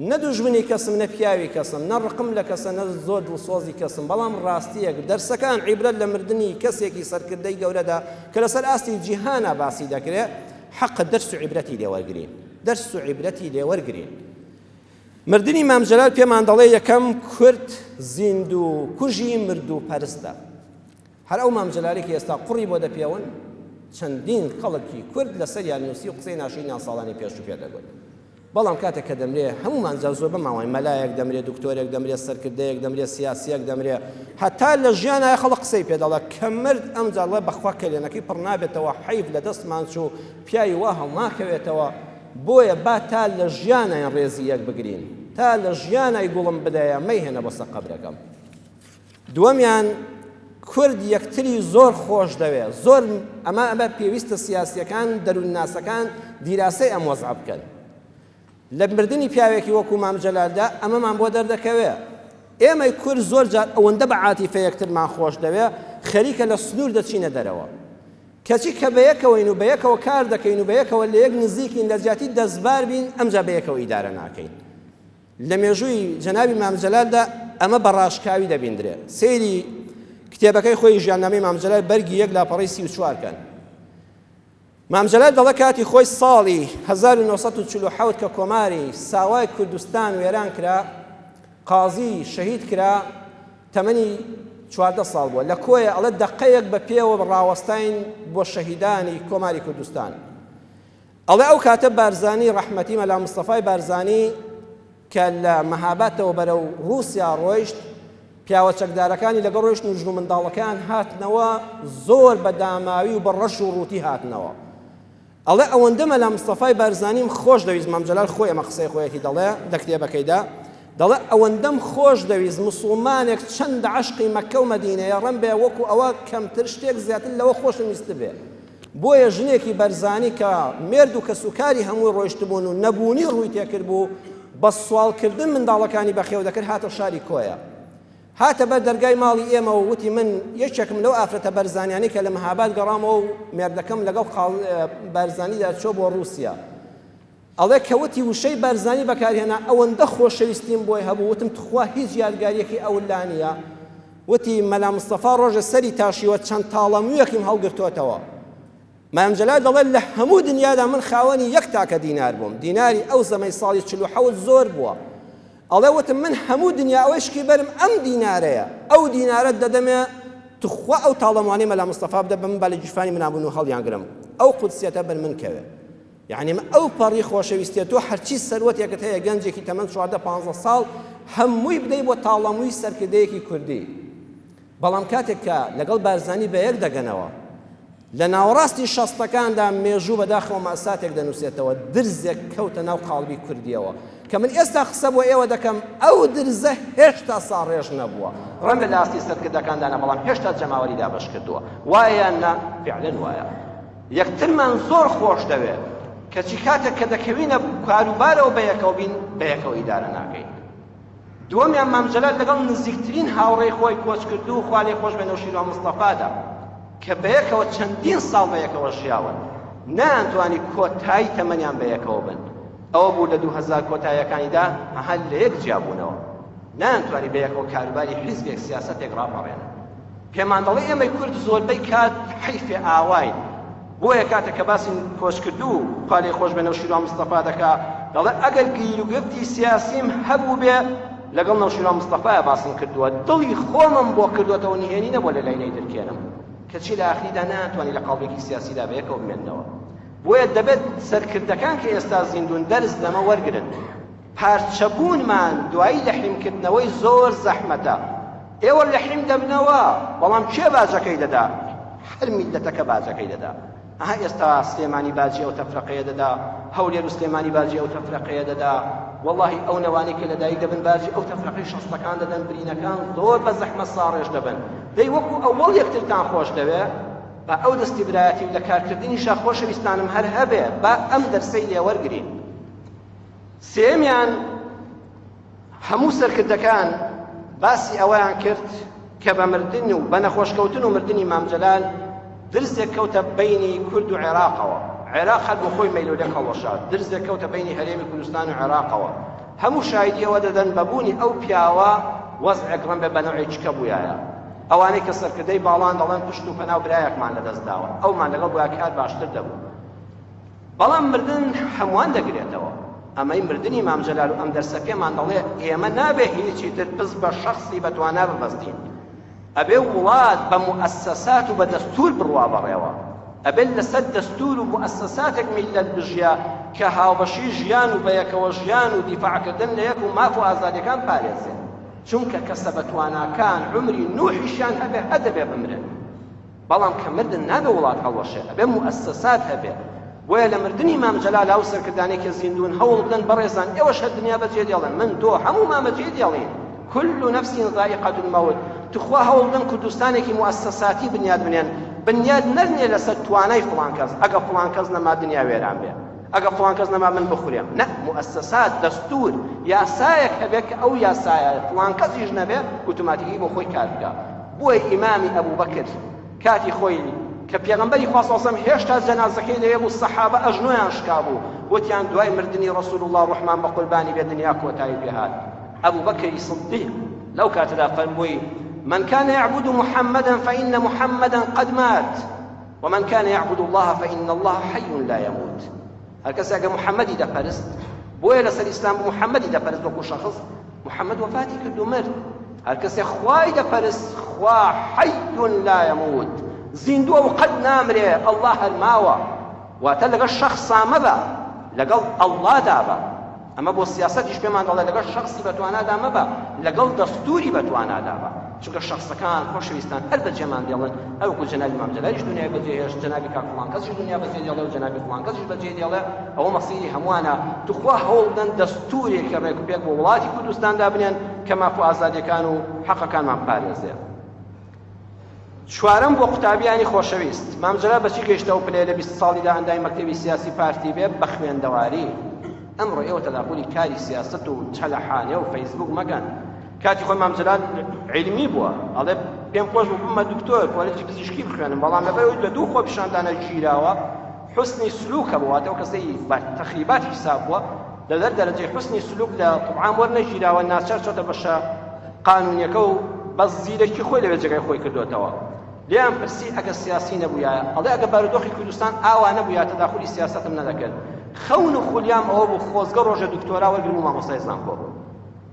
نە دوژمنی کەسم نە پیاوی کەسم نە ڕقم لە کەسە نە زۆر دڵسۆزی کەسم بەڵام ڕاستیەک دەرسەکان عیبرەت لە مردنی کەسێکی سەرکردەی گەورەدا کە لەسەر ئاستی جیهانە باسی دەکرێت حەقە دەرس و عیبرەتی لێوەرگرین دەرس و عیبرەتی لێوەرگرین مردنی مام جەلال پێمان دەڵێ یەکەم کورد زیند و کوژی مرد و پەرستە هەر ئەو مام جەلالێکی ئێستا قوڕی بۆ دەپێون چەندین خەڵکی کورد لەسەریان نووسی و قسەی ناشرینیان ساڵانی پێش و پێدەگوت بەڵام کاتێک کە دەمرێ هەمومان زۆر بەماوەی مەلایەک دەمرێ دکتۆرێک دەمرێ سەرکردەیەک دەمرێ سیاسیەک دەمرێ هەتا لە ژیانە خەڵک قسەی پێدەڵێ کە مرد ئەمجارڵێ بەخوا کەلێنەکەی پڕ نابێتەوە حەیف لە دەستمان چوو پیاوی وا هەڵناکەوێتەوە بۆیە با تا لە ژیانە ڕێزی یەک بگرین تا لە ژیانای گوڵم بدەیە مەیهێنە بۆ سەر قەبرەکەم دووەمیان کورد یەکتری زۆر خۆش دەوێت زۆر ئەمە پێویستە سیاسیەکان دەروونناسەکان دیراسەی ئەم وەزع بکەن لە مردنی پیاوێکی وەکو مام جەلالدا ئەمەمان بۆ دەردەکەوێ ئێمەی کورد زۆر جار ئەوەندە بە عاتیفە یەکترمان خۆش دەوێ خەریکە لە سنوور دەچینە دەرەوە کەچی کە بەیەکەوەین و بەیەکەوە کار دەکەین و بەیەکەوە لە یەک نزیکین لە زیاتی دەستبار بین ئەمجا بەیەکەوە ئیدارە ناکەین لە مێژووی جەنابی مام جەلالدا ئەمە بە ڕاشکاوی دەبیندرێ سەیری کتێبەکەی خۆی ژیاننامەی مام جەلال بەرگی 1 لاپەڕەی 34 کەن مام جەلال دەڵێ کاتی خۆی ساڵی 1947 کە کۆماری ساوای کوردستان وێران کرا قازی شەهید کرا تەمەنی 14 ساڵ بووە لە کۆیە ئەڵێ دەقەیەک بە پێوە ڕاوەستاین بۆ شەهیدانی کۆماری کوردستان ئەڵێ ئەو کاتە بارزانی ڕەحمەتی مەلا مستەفای بارزانی کە لە مەهابەتەوە بەرەو رووسیا ڕۆیشت پیاوە چەکدارەکانی لەگەڵ ڕۆیشتن و ژن و منداڵەکان هاتنەوە زۆر بە داماوی و بە ڕەش و ڕووتی هاتنەوە ئەڵێ ئەوەندە مەلا مستەفای بارزانیم خۆش دەویست مام جەلال خۆی ئەمە قسەی خۆیەتی دەڵێ لە کتێبەکەیدا دەڵێ ئەوەندەم خۆش دەویست مسڵمانێک چەند عەشقی مەککە و مەدینەیە ڕەن بێ وەکو ئەوە کەمتر شتێک زیاتر لەوە خۆشم ویست بێ بۆیە ژنێکی بەرزانی کە مێرد و کەسوکاری هەمووی ڕۆیشتبوون و نەبوونی ڕووی تێکرد بوو بە سوالکردن منداڵەکانی بەخێو دەکرد هاتە شاری کۆیە هاتە بەر دەرگای ماڵی ئێمە و وتی من یەکێکم لەو ئافرەتە بەرزانیانی کە لە مەهاباد گەڕامەوە و مێردەکەم لەگەڵ بەرزانیدا چۆ بۆ رووسیا ئەڵێ کەوتی وشەی بەرزانی بەکارهێنا ئەوەندە خۆشەویستیم بۆی هەبوو وتم تخوا هیچ یادگاریەکی ئەولا نییە وتی مەلا مستەفا ڕۆژە سەری تاشیوە چەند تاڵەموویەکیم هەڵگرتوتەوە مام جەلال دەڵێت لە هەموو دنیادا من خاوەنی یەک تاکە دینار بووم، دیناری ئەو زەمەی ساڵی 47 زۆر بووە. ئەڵێ وتم من هەموو دنیا ئەوەشکی بەرم ئەم دینارەیە، ئەو دینارەت دەدەمێ تخوا ئەو تاڵەموانەی مەلا مستەفا بدە بم بە لە جیفانی منابوون و هەڵیان گرم، ئەو قودسیەتە بن من کەوێ. یعنی ئەو پەڕی خۆشەویستیە تۆ هەرچی سەروەتێکت هەیە گەنجێکی تەمەن 14-15 ساڵ هەمووی بدەی بۆ تاڵەمووی سەرکردەیەکی کوردی. بەڵام کاتێک کە لەگەڵ بارزانی بە یەک دەگەنەوە لە ناوەڕاستی شەستەکاندا مێژوو بەداخەوە ماساتێک دەنووسێتەوە، درزێک کەوتە ناو قاڵبی کوردیەوە کە من ئێستا قسە بۆ ئێوە دەکەم ئەو درزە هێشتا ساڕێژ نەبووە، ڕەنگە لە ئاستی سەرکردەکاندانە بەڵام هێشتا جەماوەری دابەش کردووە. وایە نا فعلەن وایە. یەکترمان زۆر خۆش دەوێت کەچی کاتێک کە دەکەوینە کاروبارەوە بەیەکەوە بین بەیەکەوە ئیدارە ناکەین. دووەمیان مام جەلال لەگەڵ نزیکترین هاوڕێی خۆی کۆچ کردو و خوا لێی خۆش بێنە و شیرۆ مستەفادا کە بەیەکەوە چەندین ساڵ بەیەکەوە ژیاون، نەیانتوانی کۆتایی تەمەنیان بەیەکەوە بن. ئەوە بوو لە 2000 کۆتاییەکانیدا هەل لە یەک جیابوونەوە، نەیانتوانی بەیەکەوە کاروباری حیزبێک سیاسەتێک ڕاپەڕێنن. پێمان دەڵێ ئێمەی کورد زۆربەی کات حیفێ ئاواین، بۆیە کاتێک کە باسی کۆچکردو و خوا لێی خۆش بێنە و شیرۆ مستەفا دەکا دەڵێ ئەگەر گیر و گرفتی سیاسیم هەبوو بێ لەگەڵ نەوشیرۆ مستەفایە باسم کردووە، دڵی خۆمم بۆ کردوەتەوە نهێنی نەبووە لە لای دەرکێنم کەچی لە ئاخریدا ناتوانانی لە قاڵبێکی سیاسیدا بەیەکەوە بمێننەوە. بۆیە دەبێت سەرکردەکان کە ئێستا زیندون دەرز لەمە وەرگرن. پارچەبوونمان دوایی لەحریمکردنەوەی زۆر زەحمەتە. ئێوە لەحریم دەبنەوە بەڵام کێ باجەکەی دەدا؟ هەر میلەتەکە باجەکەی دەدا. ئەها ئێستا سلێمانی باجی ئەو تەفرەقەیە دەدا، هەولێر و سلێمانی باجی ئەو تەفرەقەیە دەدا. واللهی ئەو نەوانەی کە لەدایک دەبن باجی ئەو تەفرەقەی شەستەکان دەدەن، برینەکان زۆر بە زەحمەت ساڕێژ دەبن. دەی وەکو ئەوەڵ یەکترتان خۆش دەوێ بە ئەو دەستی برایەتی لە کارکردنیشا خۆشەویستانم هەر هەبێ بە ئەم دەرسەی لێ وەرگرین. سێمیان هەموو سەرکردەکان باسی ئەوەیان کرد کە بە مردن و بە نەخۆشکەوتن و مردنی مام جەلال درزێک کەوتە بینی کورد و عێراقەوە. عێراق هەر بۆ خۆی مەیلۆلەک هەڵوەشاد، درزێک کەوتە بینی هەرێمی کوردستان و عێراقەوە. هەموو شایدی ئەوە دەدەن بەبوونی ئەو پیاوە وەزعێک ڕەن بێ بە نەوعی چکە بوویایە. ئەوانەی کە سەرکردەی باڵان دەڵێن پشت و پەنا و برایەکمان لەدەست داوە، ئەومان لەگەڵ بوویاکار باشتر دەبوو. بەڵام مردن هەمووان دەگرێتەوە. ئەمەی مردنی مام جەلال و ئەم دەرسە پێمان دەڵێ ئێمە نابێ هیچی تر پس بە شەخصی بەتوانا ببەستین. ئەبێ وڵات بە موئەسسەسات و بە دەستور بڕوا بەڕێوە، ئەبێ لەسەر دەستور و موئەسسەساتێک میلەت بژیا کە هاوبەشی ژیان و بەیەکەوە ژیان و دیفاعکردن لە یەک و ماف و ئازادیەکان پارێزێت. چونکە کەسە بەتواناکان عمری نوحیشیان هەبێ هەدەبێ بمرن، بەڵام کە مردن نابێ وڵات هەڵوەشێ، ئەبێ موئەسسەسات هەبێ. بۆیە لە مردنی مام جەلال ئەو سەرکردانەی کە زیندون هەوڵ بدەن بەڕێزان ئێوەش هەر دنیا بەجێ دێڵێن، من تۆ هەموومان بەجێ دێڵین كل نفس ذائقة الموت. تخوا هەوڵ بدەن کوردستانێکی موئەسسەساتی بنیاد بنێن، بنیاد نەرنێ لەسەر توانای فڵان کەس، ئەگە فڵان کەس نەما دنیا وێران بێ، ئەگە فڵان کەس نەما من بخورێم. نە، موئەسسەسات دەستور یاسایەک هەبێ کە ئەو یاسایە فڵان کەسیش نەبێ ئۆتۆماتیکی بۆ خۆی کار بکات. بۆیە ئیمامی ئەبوو بەکر کاتی خۆی کە پێغەمبەری خوا صلی الله علیه و سلم هێشتا جەنازەکەی لەوێ بوو، سەحابە ئەژنۆیان شکا بوو، وتیان دوای مردنی ڕەسوول الله ڕحمان بە قوربانی بێ دنیا کۆتایی پێهات. ئەبوو بەکری صدیق لەو کاتەدا فەرمووی من كان يعبد محمدا فإن محمدا قد مات ومن كان يعبد الله فإن الله حي لا يموت. هر کەسێک کە محەممەدی دەپەرست بۆیە لەسەر ئیسلام بوو محەممەدی دەپەرست وەکو شەخص، محەممەد وەفاتی کرد و مرد. هەر کەسێک خوای دەپەرست خوا حی لا يموت، زیندووە و قەت نامرێ، ئەڵڵا هەرماوە. واتە لەگەڵ شەخصا مەبە، لەگەڵ ئەڵڵادا بە. ئەمە بۆ سیاسەتیش پێمان دەڵێ لەگەڵ شەخصی بەتوانادا مەبە، لەگەڵ دەستوری بەتوانادا بە. چونکە شەخصەکان خۆشەویستان هەر بەجێمان دێڵن، ئەوەکو جەنابی مام جەلالیش دنیای بەجێهێشت، جەنابی کاک فڵان کەسیش دنیا بەجێ دێڵێ و جەنابی فڵان کەسیش بەجێ دێڵێ. ئەوە مەسیری هەمووانە. توخوا هەوڵ بدەن دەستورێکی ڕێک و پێک بۆ وڵاتی کوردستاندا بنێن کە ماف و ئازادیەکان و حەقەکانمان پارێزێ. چوارەم بۆ قوتابیانی خۆشەویست، مام جەلال بەچی گەیشتە و پلێ لە 20 ساڵیدا هەندای مەکتەبی سیاسی پارتی بێ بە خوێندەواری. ئەمڕۆ ئێوە تەداخلی کاری سیاست و چەلەحانێ و فەیسبوک مەکەن. کاتی خۆی مام جەلال عیلمی بووە، ئەڵێ پێم خۆش بوو بمە دکتۆر کۆلێجی پزیشکی بخوێنم، بەڵام لەبەرەوەی لە دوو خۆ پیشاندانە گیراوە حوسنی سلوکە بووە، ئەو کەسەی بە تەخریبات حیساب بووە، لەدەر دەرەجەی حوسنی سلوک لە طبعام وەرنەگیراوە، ناچار چۆتە بەشە قانونیەکە و بەس زیرەکی خۆی لەوێ جێگای خۆی کردوێتەوە. لیان پرسی ئەگە سیاسی نەبووایە ئەڵێ ئەگە بارودۆخی کوردستان ئاوا نەبووایە تەداخلی سیاسەتم نەدەکرد خەون و خولیام ئەوە بوو خۆزگە ڕۆژە دکتۆرا وەرگرم و مامۆستای زانکۆ بوو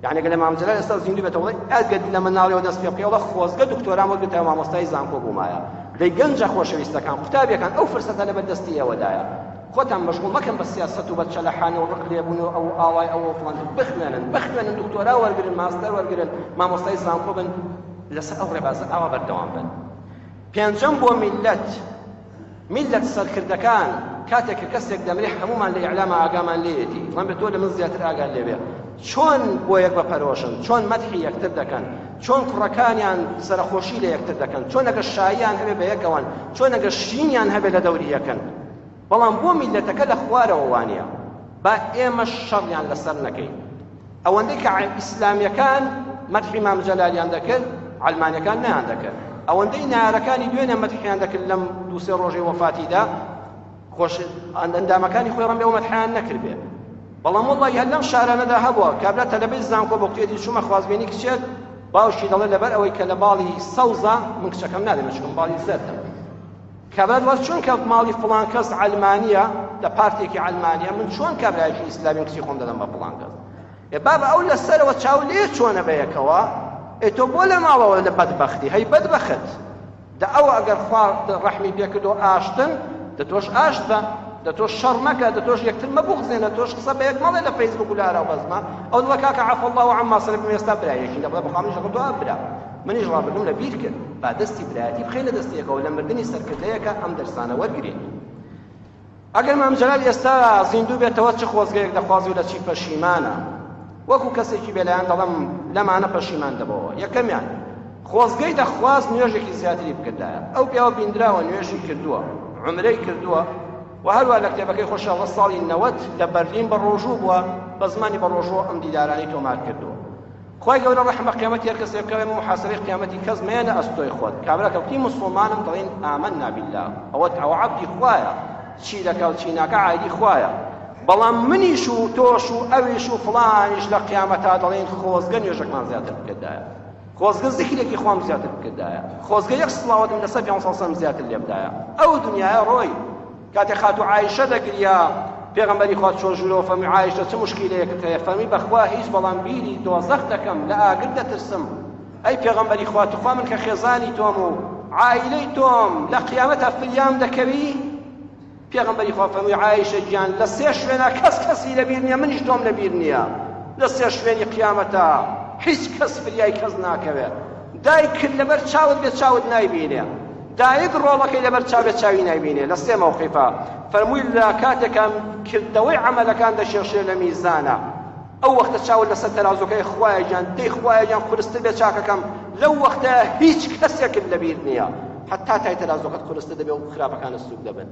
یعنی گەلە مام جەلال ئێستا زیندوو بێتەوە ئەگەر لە مناڵیەوە دەست پێ بکەی وڵە خۆزگە دکتۆرام وەرگرتەوە مامۆستای زانکۆ بوومایە دەی گەنجە خۆشەویستەکان قوتابیەکان ئەو فرسەتە لەبەر دەستی ئێوەدایە خۆتان مەشغوڵ مەکەن بە سیاسەت و بە چەلەحانە و ڕقلێبوون و ئەو ئاوای ئەوە فڵان بخوێنن دکتۆرا وەرگرن ماستەر وەرگرن مامۆستای زانکۆ بن لەسەر ئەو ڕێبازە ئاوا بەردەوام بن پێنجەم بۆ میلەت سەرکردەکان کاتێک کە کەسێک دەمرێ هەمومان لە ئیعلامە ئاگامان لێیەتی بڵام بێت تۆ لە من زیاتر ئاگار لێبێ چۆن بۆ یەک بەپەرۆشن چۆن مەدحی یەکتر دەکەن چۆن کوڕەکانیان سەرخۆشی لە یەکتر دەکەن چۆن ئەگەر شاییان هەبێ بە یەکەوەن چۆن ئەگەر شینیان هەبێ لە دەوری یەکەن بەڵام بۆ میلەتەکە لە خوارەوە وانە با ئێمە شەڕیان لەسەر نەکەین ئەوەندەی کە ئیسلامیەکان مەدحی مام جەلالیان دەکرد عەلمانیەکان نەیان دەکرد ئەوەندەی نارەکانی دوێنێ مەدحیان دەکرد لەم دوو سێ ڕۆژەی وەفاتیدا خۆش ئەندامەکانی خۆی ڕەم بێ و مەدحیان نەکرد بێ بەڵام وەڵڵی هەر لەم شارانەدا هەبووە کابرا تەلەبەی زانکۆ بۆ قوتێتی چوومە خوازبێنی کچێک باوشی دەڵێ لەبەر ئەوەی کە لە باڵی سەوزە من کچەکەم نادەمێت چکم باڵی زەردم کابرا دڵێت چۆن کە ماڵی فڵان کەس عەلمانیە لە پارتێکی عەلمانیە من چۆن کابرایەکی ئیسلامی کچی خۆم دەدەم بە فڵان کەس بابە ئەو لەسەرەوە چاو لێ چۆنە بەیەکەوە تۆ بۆ لە ماڵەوە لە بەدبەختی هەی بەدبەخت دا ئەوە ئەگەر خوا ڕەحمی پێ کردو ئاشتن دە تۆش ئاشت بە دە تۆش شەڕ مەکە دە تۆش یەکتر مەبوغزێنە تۆش قسە بە یەک مەڵێ لە فەیسبوک و لە ئاراوبەزمە ئەو دڵە کاکە عەفە الله عەما سەلەف من ئێستا برایەکی دەبڵێ بەخوا منیش دەڵێ برا منیش ڕابردوم لە بیر کرد با دەستی برایەتی بخەی لە دەستیەکەوە لە مردنی سەرکردەیەکە ئەم دەرسانە وەرگرین ئەگەر مام جەلال ئێستا زیندوو بێتەوە چ خۆزگەیەک دەخوازی و لە چی پەشیمانە وەکو کەسێکی بێلایەن دەڵێم لەمانە پەشیمان دەبەوە یەکەمیان خۆزگەی دەخواست نوێژێکی زیاتری بکردایە ئەو پیاوە بیندراوە نوێژی کردووە عومرەی کردووە و هەروە لە کتێبەکەی خۆشەڵە ساڵی 90 لە بەرلین بەڕۆژوو بووە بە زمانی بەڕۆژوو ئەم دیدارانی تۆمار کردووە خۆی گەورە ڕەحمە قیامەتی هەر کەسێک بکەوێ محاسبەی قیامەتی کەس مێنە ئەستۆی خۆت کابرا کەوتی مسڵمانم دەڵێن ئامەنا بالله ئەوە عەبدی خوایە چی دەکە و چی ناکە عایدی خوایە بەڵام منیش و تۆش و ئەویش و فڵانیش لە قیامەتا دەڵێن خۆزگە نوێژەکمان زیاتر بکردایە خۆزگە زیکرێکی خۆم زیاتر بکردایە خۆزگە یەک سڵاوەتم لەسەر پێ سەڵ زیاتر لێ بدایە ئەو دنیایە ڕۆی کاتێک خاتو عایشە دەگریا پێغەمبەری خوا چۆن ژوورەوە فەرمی عایشە چه مشکیلەیەکت هەیە فەرمی بەخوا هیچ بەڵام بیری دۆزەخ دەکەم لە ئاگر دەترسم ئەی پێغەمبەری خوا توخوا من کە خێزانی تۆم و عائیلەی تۆم لە قیامەتە فریام دەکەوی پێغەمبەری خوا فەرمی عایشە گیان لە سێ شوێنە کەسی لەبیر نییە منیش تۆم لەبیر نییە لە سێ شوێنی قیامەتە هیچ کەس فریای کەس ناکەوێت دایک کرد لەبەر چاوت بێت چاوت نایبینێ دایک ڕۆڵەکەی لەبەر چاوێت چاوی نایبینێ لە سێ مەوقیفە فەرمووی لە کاتێکم کردەوەی عەمەلەکان دەشێشێ لە میزانە ئەو وەختە چاوت لەسەر تەرازوەکەی خوایە گیان دەی خوایە گیان قورستر بێت چاکەکەم لەو وەختە هیچ کەسێکت لەبیر نییە حتا تای تەرازوەکەت قورستر دەبێ و خراپەکانە سووک دەبن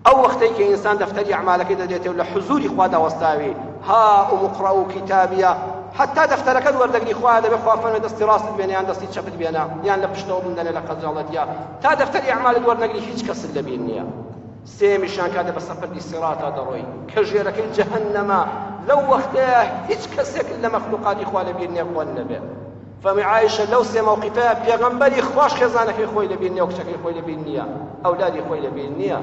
ئەو وەختەی کە ئینسان دەفتەری ئەعمالەکەی دەدێتێ و لە حوزوری خوا داوەستاوی ها ئومقڕەء کتابیە حتا دەفتەرەکەت وەردەگری خوا دەبێ خوا فەرمێ دەستی ڕاستت بێنە یان دەستی چەپت بێنە یان لە پشتەوە بندەنێ لە قەجاڵەتیا تا دەفتەری ئەعمالت وەردەگری هیچ کەست لەبیر نییە سێمیشان کاتێ بە سەفەردی سیڕاتا دەڕۆی کە ژێرەکەی جەهەنەمە لەو وەختەیە هیچ کەسێک لە مەخلوقاتی خوا لەبیر نییە خۆن نەبێ فەرمی عایشە لەو سێ مەوقیفەیە پێغەمبەری خوش خێزانەکەی خۆی لەبیر نییە و کچەکەی خۆی لەبیر نییە ئەولادی خۆی لەبیر نییە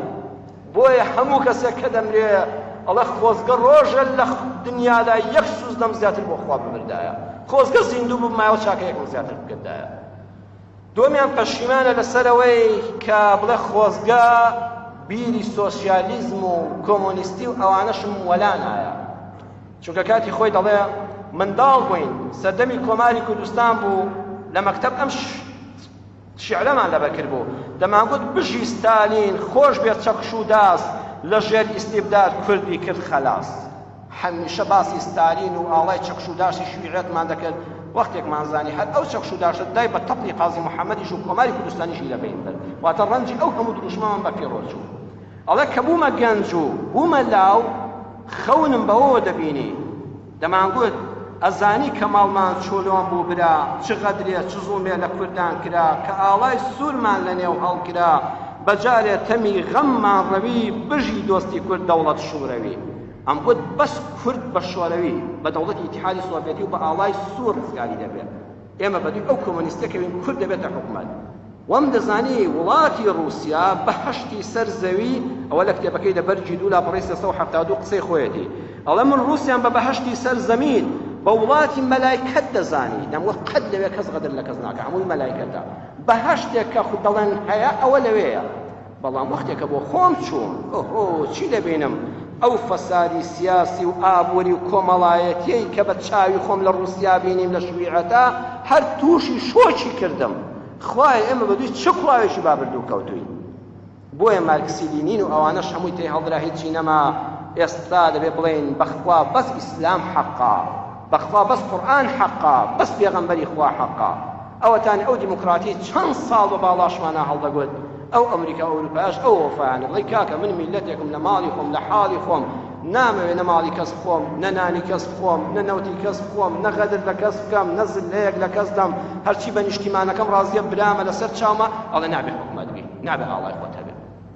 بۆیە هەموو کەسێک کە دەمرێ ئەڵێ خۆزگە ڕۆژە لە دنیادا یەک سوزدەم زیاتر بۆ خوا ببردایە خۆزگە زیندوو بمایەوە چاکەیەکم زیاتر بکردایە دومیان پەشیمانە لەسەرەوەی کە بڵێ خۆزگە بیری سۆسیالیزم و کۆمۆنیستی و ئەوانەشم وەلانایە چونکە کاتی خۆی دەڵێ منداڵ بووین سەردەمی کۆماری کوردستان بوو لە مەکتەب ئەم شیعرەمان لەبەرکرد بوو دەمانگوت بژی ستالین خۆش بێت چەقش و داست لە ژێر ئیستیبداد کوردی کرد خەلاس هەمیشە باسی ستالین و ئاڵای چەقش و داشتی شیعرەتمان دەکرد وەختێکمان زانی هەر ئەو چەقش و داشت دای بە تەپڵی قازی محەممەدیش و کۆماری کوردستانیشی لەبین برد واتە ڕەنجی ئەو هەموو دروشمەمان بە پێڕۆچ بوو ئەڵێ کە بوومە گەنج و بوومە لاو خەونم بەوەوە دەبینی دەمانگوت ئەزانی کە ماڵمان چۆلۆن بوو برا چ غەدرێ چ زوڵمێ لە کوردان کرا کە ئاڵای سوورمان لە نێو هەڵکرا بەجارێ تەمی غەممان ڕەوی بژی دۆستی کورد دەوڵەت شوورەوی ئەم گوت بەس کورد بە شۆرەوی بە دەوڵەتی ئیتیحادی سۆڤێتی و بە ئاڵای سوور ڕزگاری دەبێت ئێمە بەدوی ئەو کۆمۆنیستەکەوین کورد دەبێتە حکومەت وەم دەزانی وڵاتی ڕووسیا بەهەشتی سەر زەوی ئەوە لە کتێبەکەی لە بەرجی 2/372 قسەی خۆیەتی ئەڵێ من ڕووسیان بە بەهەشتی سەر زەمین بە وڵاتی مەلایکەت دەزانی دەموە قەت لەوێ کەس غەدر لە کەس ناکە هەمووی مەلایکەتە بەهەشتێک کە خود دەڵێن هەیە ئەوە لەوەیە بەڵام وەختێکە بۆ خۆم چوون چی دەبینم ئەو فەسادی سیاسی و ئابووری و کۆمەڵایەتیەی کە بە چاوی خۆم لە ڕووسیا بینیم لە شویعەتە هەر تووشی شۆکی کردم خوای ئێمە بەدوی چه کوڵاوێکی بابردوو کەوتووی بۆیە مارکسی لینین و ئەوانەش هەمووی تێی هەڵدرا هیچی نەما ئێستا دەبێ بڵێن بەخوا بەس ئیسلام حەقا بەخوا بەس قورئان حەقا بەس پێغەمبەری خوا حەقا ئەوەتان ئەو دیموکراتی چەند ساڵ بە باڵاشمانە هەڵدەگوت ئەو ئەمریکا ئەوروپاش ئەو وەفایانە بڵێ کاکە من میلەتێکم لە ماڵی خۆم لە حاڵی خۆم نامەوێ نە ماڵی کەس بخۆم نە نانی کەس بخۆم نە نەوتی کەس بخۆم نە غەدر لە کەس بکەم نە زلەیەک لە کەس دەم هەرچی بە نیشتیمانەکەم ڕازیە برامە لەسەر چاومە ئەڵێ نابێ حکومەت بی نابێ ئاڵای خۆت هەبێ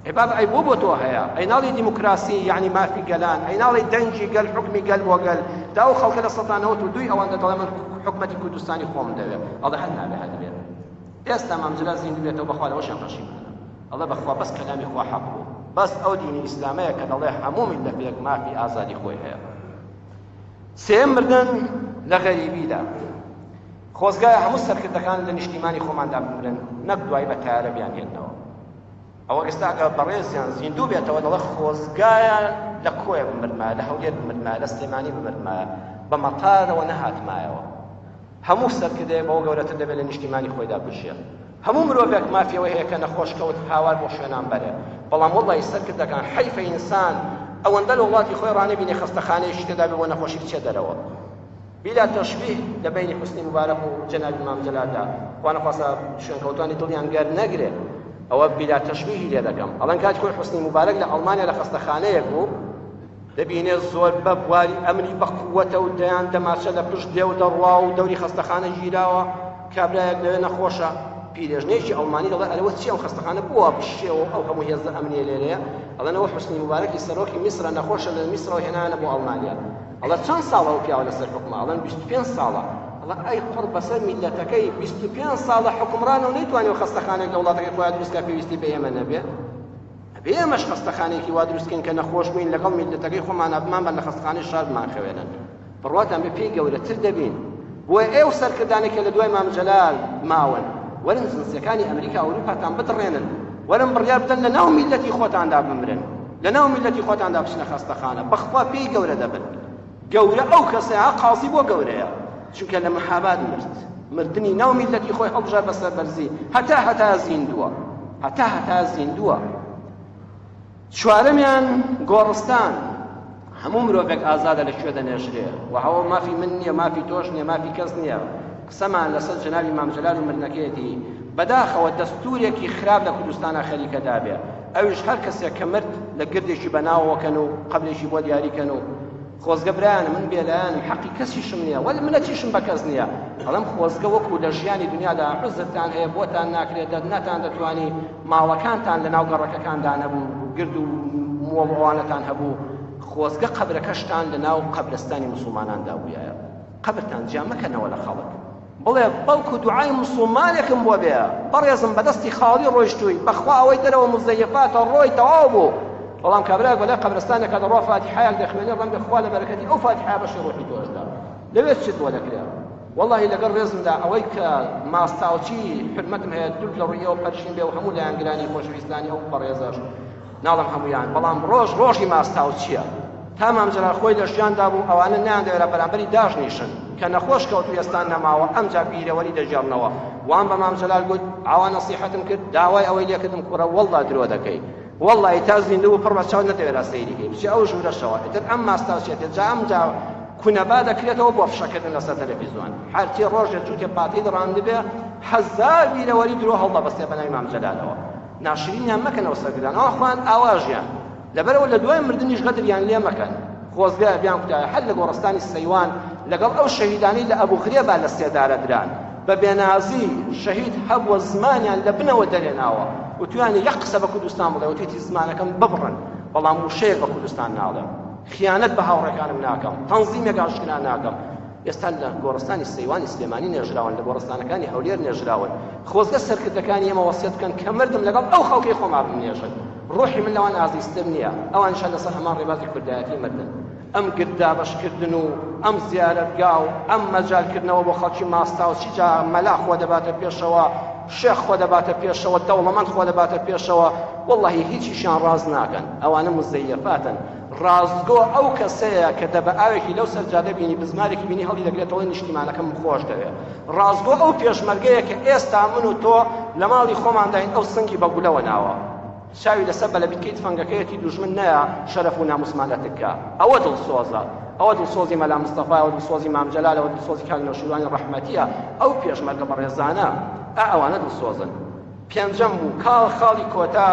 عیباب ئەی بۆ تۆ هەیە ئەی ناڵی دیموکراسی یعنی مافی گەلان ئەی ناڵی دەنجی گەل حکمی گەل بۆ گەل دا ئەو خەڵکە لە 1992 ئەوەندە دەڵێ من حکومەتی کوردستانی خۆم دەوێت ئەڵێ هەر نابێ هەدەبێت ئێستا مامجللا زیندوو بێتەوە بەخوا لەوەشیان پەشیمانە ئەڵێ بەخوا بەس کەلامی خوا حەق بوو بەس ئەو دینی ئیسلامەیە کە دەڵێ هەموو میلەتێک مافی ئازادی خۆی هەیە سێم مردن لە غەریبیدا خۆزگایە هەموو سەرکردەکان لە نیشتیمانی خۆماندا بمرن نەک دوای بە تایارە بیان هێننەوە ئەوە ئێستا ئەگە بەڕێزیان زیندوو بێتەوە دەڵێ خۆزگایە لە کۆیە بمرمایە لە هەولێر بمرمایە لە سلێمانی بمرمایە بە مەتارەوە نەهاتمایەوە هەموو سەرکردەیە بەوە گەورەتر دەبێت لە نیشتیمانی خۆیدا بژێت هەموو مرۆڤێک مافیەوەی هەیە کە نەخۆشکەوت هاوار بۆ شوێنان بەرێ بەڵام وەڵڵی سەرکردەکان حەیفە ئینسان ئەوەندە لە وڵاتی خۆی ڕانەبینێ خەستەخانەیەکی تێدا بێ بۆ نەخۆشی بچێ دەرەوە بلا تەشبیه لە بینی حوسنی مبارەک و جەنابی مام جەلالدا خوا نەخواسە شوێنکەوتانی دڵیان گەر نەگرێ ئەوە بلا تەشبیهی لێ دەکەم ئەڵەن کاتی خۆی حوسنی مبارەک لە ئەڵمانیا لە خەستەخانەیەک بوو دەبینێ زۆر بە بواری ئەمنی بە قووەتە و دەیان دەماچە لە پشت دێ و دەڕوا و دەوری خەستەخانە ژیراوە کابرایەک لەوێ نەخۆشە پیرێژنێکی ئەڵمانی دەڵێ ئەلەوە چی ئەو خەستەخانە بووە بشێەوە ئەو هەموو هێزە ئەمنیە لێرەیە ئەڵێنەوە حوسنی مبارەکی سەرۆکی میسرە نەخۆشە لە میسرەوە هێنانە بۆ ئەڵمانیا ئەڵێ چەند ساڵە ئەو پیاوە لەسەر حکومە ئەڵێن 25 ساڵە ئەڵێ ئەی قڕ بەسەر میلەتەکەی 25 ساڵە حکومڕانە و نەیتوانێ خەستەخانێک لە وڵاتەکەی خۆیان دروستکە پێویستی بە ئێمە نەبێ ئەبێ ئێمەش خەستەخانێکی وا دروستکەین کە نەخۆش بووین لەگەڵ میلەتەکەی خۆمان بمان بە لە خەستەخانەی شارمان خەوێنن بڕواتان بێ پێی گەورەتر دەبین بۆیە ئێو سەرکردانێکە لە دوای مام جەلال ماون وەرن جنسیەکانی ئەمریکا ئەوروپاتان بتڕێنن وەرن بڕیار بدەن لە ناو میلەتی خۆتاندا بمرن لە ناو میلەتی خۆتاندا بچنە خەستەخانە بەخوا پێی گەورە دەبن گەورە ئەو کەسەیە قازی بۆ گەورەیە چونکە لە محابات مرد مردنی ناو میلەتی خۆی هەڵبژار بەسەر بەرزی هەتا زیندووە چوارەمیان گۆڕستان هەموو مرۆڤێک ئازادە لە شوێ دەنێژرێ و هەوە مافی من نییە مافی تۆش نییە مافی کەس نییە قسەمان لەسەر جەنابی مام جەلال و مردنەکەیەتی بەداخەوە دەستوورێکی خراپ لە کوردستانە خەریکەدا بێ ئەویش هەر کەسێک کە مرد لە گردێکی بەناوەکەن و قەبرێکی بۆ دیاریکەن و خۆزگە برایانە من بێلایەنم حەقی کەسیشم نییە وەلی منەتیشم بە کەس نییە ئەڵەم خۆزگە وەکو لە ژیانی دنیادا حوزتان هەیە بۆتان ناکرێت نەتان دەتوانی ماڵەکانتان لە ناو گەڕەکەکاندا نەبوو گرد و مۆڵوانەتان هەبوو خۆزگە قەبرەکەشتان لە ناو قەبرستانی موسڵماناندا بوویایە قەبرتان جیا مەکەنەوە لە خەڵک بڵێ بەڵکو دوعای موسڵمانێکم بۆ بێ بەڕێزم بەدەستی خاڵی ڕۆیشتووی بەخوا ئەوەی دەرەوە مزەیفاتە ڕۆی تەواو بوو بەڵام کابراک بەلای قەبرستانێکە دەڕوا فاتیحەیەک دەخوێنێ ڕەنگە خوا لە بەرەکەتی ئەو فاتیحە بەشی ڕۆحی تۆشدا لەوێت چیت بۆ دەکرێ والله لەگەڵ ڕێزمدا ئەوەی کە ماستاوچی حرمەتم هەیە دوور لە ڕوویەوە پەرشین بێ و هەموو لایەنگرانی خۆشەویستانی ئەو بەڕێزەش ناڵم هەمویان بەڵام ڕۆژی ماستاوچیە تا مام جەلال خۆی لە ژیاندا بوو ئەوانە نایاندەوێرە بەرامبەری داژنیشن کە نەخۆش کەوتو ئێستا نەماوە ئەمجا بیرەوەری دەژێڕنەوە وان بە مام جەلال گوت ئاوا نەسیحەتم کرد داوای ئەوەی لێکردم کوڕە وەڵڵا درۆ دەکەی وەڵڵی تا زیندوو پڕ بە چاو نەدەوێرا سەیریکەی بچی ئەو ژوورەشەوە ئیتر ئەم ماستاوچێتێ جا ئەمجا کونەبا دەکرێتەوە بۆ فشەکردن لەسەر تەلەڤیزۆن هەرچی ڕۆژێ جووتێ پاتەی دڕاندبێ هەزار بیرەوەری درۆ هەڵدەبەستێ بە ناوی مام جەلالەوە ناشرینیان مەکەنەوە سەرگردان ئەوە خوان ئاواژیان لەبەرەوە لە دوای مردنیش غەدریان لێ مەکەن خۆزگای بیان کوتایە هەر لە گۆڕستانی سەیوان لەگەڵ ئەو شەهیدانەی لە ئەبوو غرێبا لە سێدارە دران بە بێنازی شەهید هەبووە زمانیان لە بنەوە دەرێناوە و توانێ یەک قسە بە کوردستان بڵێ و توێتی زمانەکەم ببڕن بەڵام وشەیەک بە کوردستان ناڵێم خیانەت بە هاوڕێکانم ناکەم تەنزیمێک ئاشکرا ناکەم ئێستا لە گۆڕستانی سەیوانی سلێمانی نێژراون لە گۆڕستانەکانی هەولێر نێژراون خۆزگە سەرکردەکانی ئێمە وەسیەت بکەن کە مردم لەگەڵ ئەو خەڵکەی خۆمان بنێژن ڕۆحی من لەوان ئازیزتر نییە ئەوانشان لەسەر هەمان ڕێبازی کوردایەتی مردن ئەم گردابەشکردن و ئەم زیارەتگا و ئەم مەجالکردنەوە بۆ خەڵکی ماستا و چیجا مەلا خۆ دەباتە پێشەوە شێخ خۆ دەباتە پێشەوە دەوڵەمەند خۆ دەباتە پێشەوە وەڵڵاهی هیچیشیان ڕاز ناکەن ئەوانە مزەیەفاتن ڕازگۆ ئەو کەسەیە کە دەبە ئاوێکی لەو سەرجادە بینی بزمارێکی بینی هەڵی دەگرێتەوەی نیشتیمانەکەم خۆش دەوێت ڕازگۆ ئەو پێشمەرگەیە کە ئێستا من و تۆ لە ماڵی خۆمانداین ئەو سنگی بەگولەوە ناوە شاوی لەسەر بەلە بیتکەیت فەنگەکەیەتی دوژمن نەیە شەرەف و ناموسمانەتکە ئەوە دڵسۆزە ئەوە دڵسۆزی مەلا مستەفا ئەوە دڵسۆزی مام جەلال ئەوە دڵسۆزی کاک نەوشیروانی ڕەحمەتیە ئەو پێشمەرگە بەڕێزانە ئەوانە دڵسۆزن پێنجەم بوو خاڵی کۆتا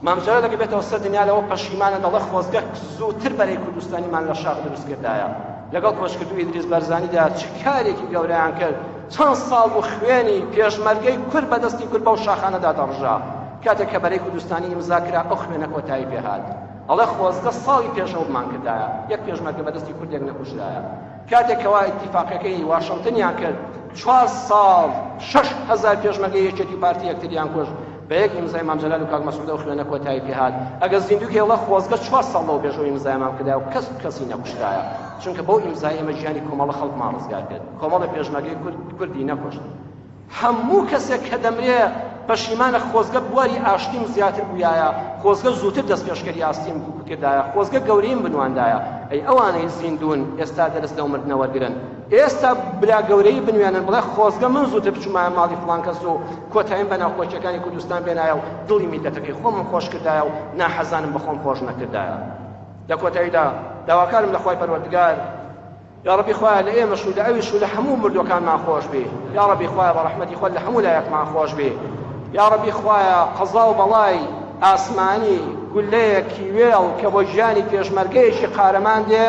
مام جەلال دەکە بێتەوە سەر دنیا لەوە پەشیمانە دەڵێ خۆزگە زووتر بەرەی کوردستانیمان لە شاخ دروستکردایە لەگەڵ کۆشکردووی ئیدریس بەرزانیدا چ کارێکی گەورەیان کرد چەند ساڵ بوو خوێنی پێشمەرگەی کورد بەدەستی کورد بەو شاخانەدا دەڕژا کاتێک کە بەرەی کوردستانی ئیمزاکرا ئەو خوێنە کۆتایی پێهات ئەڵێ خۆزگە ساڵی پێشەوە بمان کردایە یەک پێشمەرگە بەدەستی کوردێک نەکوژرایە کاتێکەوە ئیتیفاقەکەی واشنگتنیان کرد 4 ساڵ 6,000 پێشمەرگەی یەکێتی پارتی یەکتریان کوژ بە یەک ئیمزای مام جەلال و کاک مەسعود ئەو خوێنە کۆتایی پێهات ئەگەر زیندووکێ ئەڵێ خۆزگە 4 ساڵ لەوە پێشەوە ئیمزایمان کردایە و کەسی نەکوشتایە چونکە بەو ئیمزای ئێمە ژیانی کۆمەڵە خەڵکمان ڕزگار کرد کۆمەڵە پێشمەرگەی کوردی نەکوشت هەموو کەسێک کە دەمرێ پەشیمانە خۆزگە بواری ئاشتیم زیاتر بوویایە خۆزگە زووتر دەست پێشکەری ئاستیم کردایە خۆزگە گەورەیم بنواندایە ئەی ئەوانەی زیندون ئێستا دەرس لەو مردنەوە گرن ئێستا برا گەورەی بنوێنن بڵێ خۆزگە من زووتر بچوومایە ماڵی فڵان کەس و کۆتاییم بە ناوخۆچیەکانی کوردستان بێنایە و دڵی میلەتەکەی خۆمم خۆش کردایە و ناحەزانم بەخۆم خۆش نەکردایە لە کۆتاییدا داواکارم لە خوای پەروەردگار یا ربی خواه لئیمش و لعویش و لحمو مردوکان ما خوش بی یا ربی خواه برحمتی خود لحمو لایق ما خوش بی یا ربی خواه قضا و بڵای ئاسمانی گولەیەکی وێڵ کە بۆ ژیانی پێشمەرگەیەکی قارەمان دێ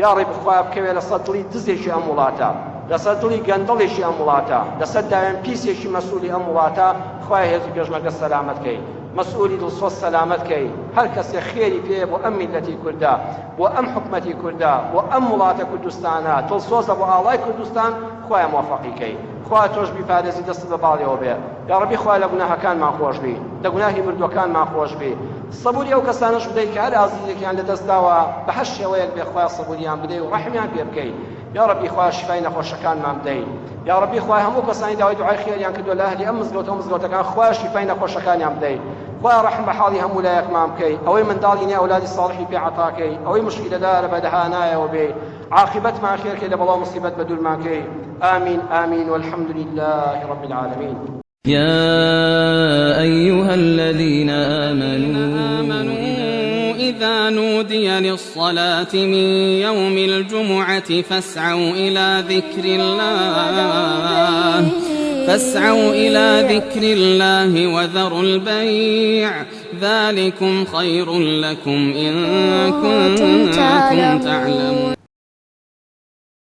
یا ربی خواه بکەوێ لەسەر دڵی دزێکی ئەم وڵاتە لەسەر دڵی گەندەڵێکی ئەم وڵاتە لەسەر داوێن پیسێکی مەسئولی ئەم وڵاتە خواه هێزی پێشمەرگە سەلامەت کەی مسؤولي دڵسۆز سەلامەت کەی هەر کەسێ خێری پێ بۆ ئەم میلەتی کووردا بۆ ئەم حکومەتی کووردا بۆ ئەم وڵاتە کوردستانە دڵسۆزە بۆ ئاڵای کوردستان خوایە موفەقی کەی خوا تۆش بیپارێزی دەستت بە باڵیەوە بێ یا ڕەبی خوا لە گوناهەکانمان خۆش بی لە گوناهی مردووەکانمان خۆش بی سەبووری ئەو کەسانەش بدەی کە هەر ئازیزێکیان لەدەستداوە بە هەر شێوەیەک بێ خوای سەبووریان بدەی و ڕەحمیان پێ بکەی یا ربی خواه شفای نەخۆشەکانمان بدەین یا ربی خواه هەموو کەسانی داوای دوعای خێریان کردووە لە ئەهلی ئەم مزگەوت و مزگەوتەکان خواه شفای نەخۆشەکانیان بدەین خواه ڕەحم بە حاڵی هەموو لایەکمان بکەی ئەوەی منداڵی نییە ئەولادی ساڵحی پێ عەتاکەی ئەوەی مشکیلەدارە بەدەها نایەوە بێ عاقبەتمان خێرکەی لە بەڵاو مصیبەت بەدوورمان کەی آمین آمین والحمد لله رب العالمين يا أيها الذين آمنوا إذا نودي للصلاة من يوم الجمعة فاسعوا إلى ذكر الله وذروا البيع ذلكم خير لكم إن كنتم تعلمون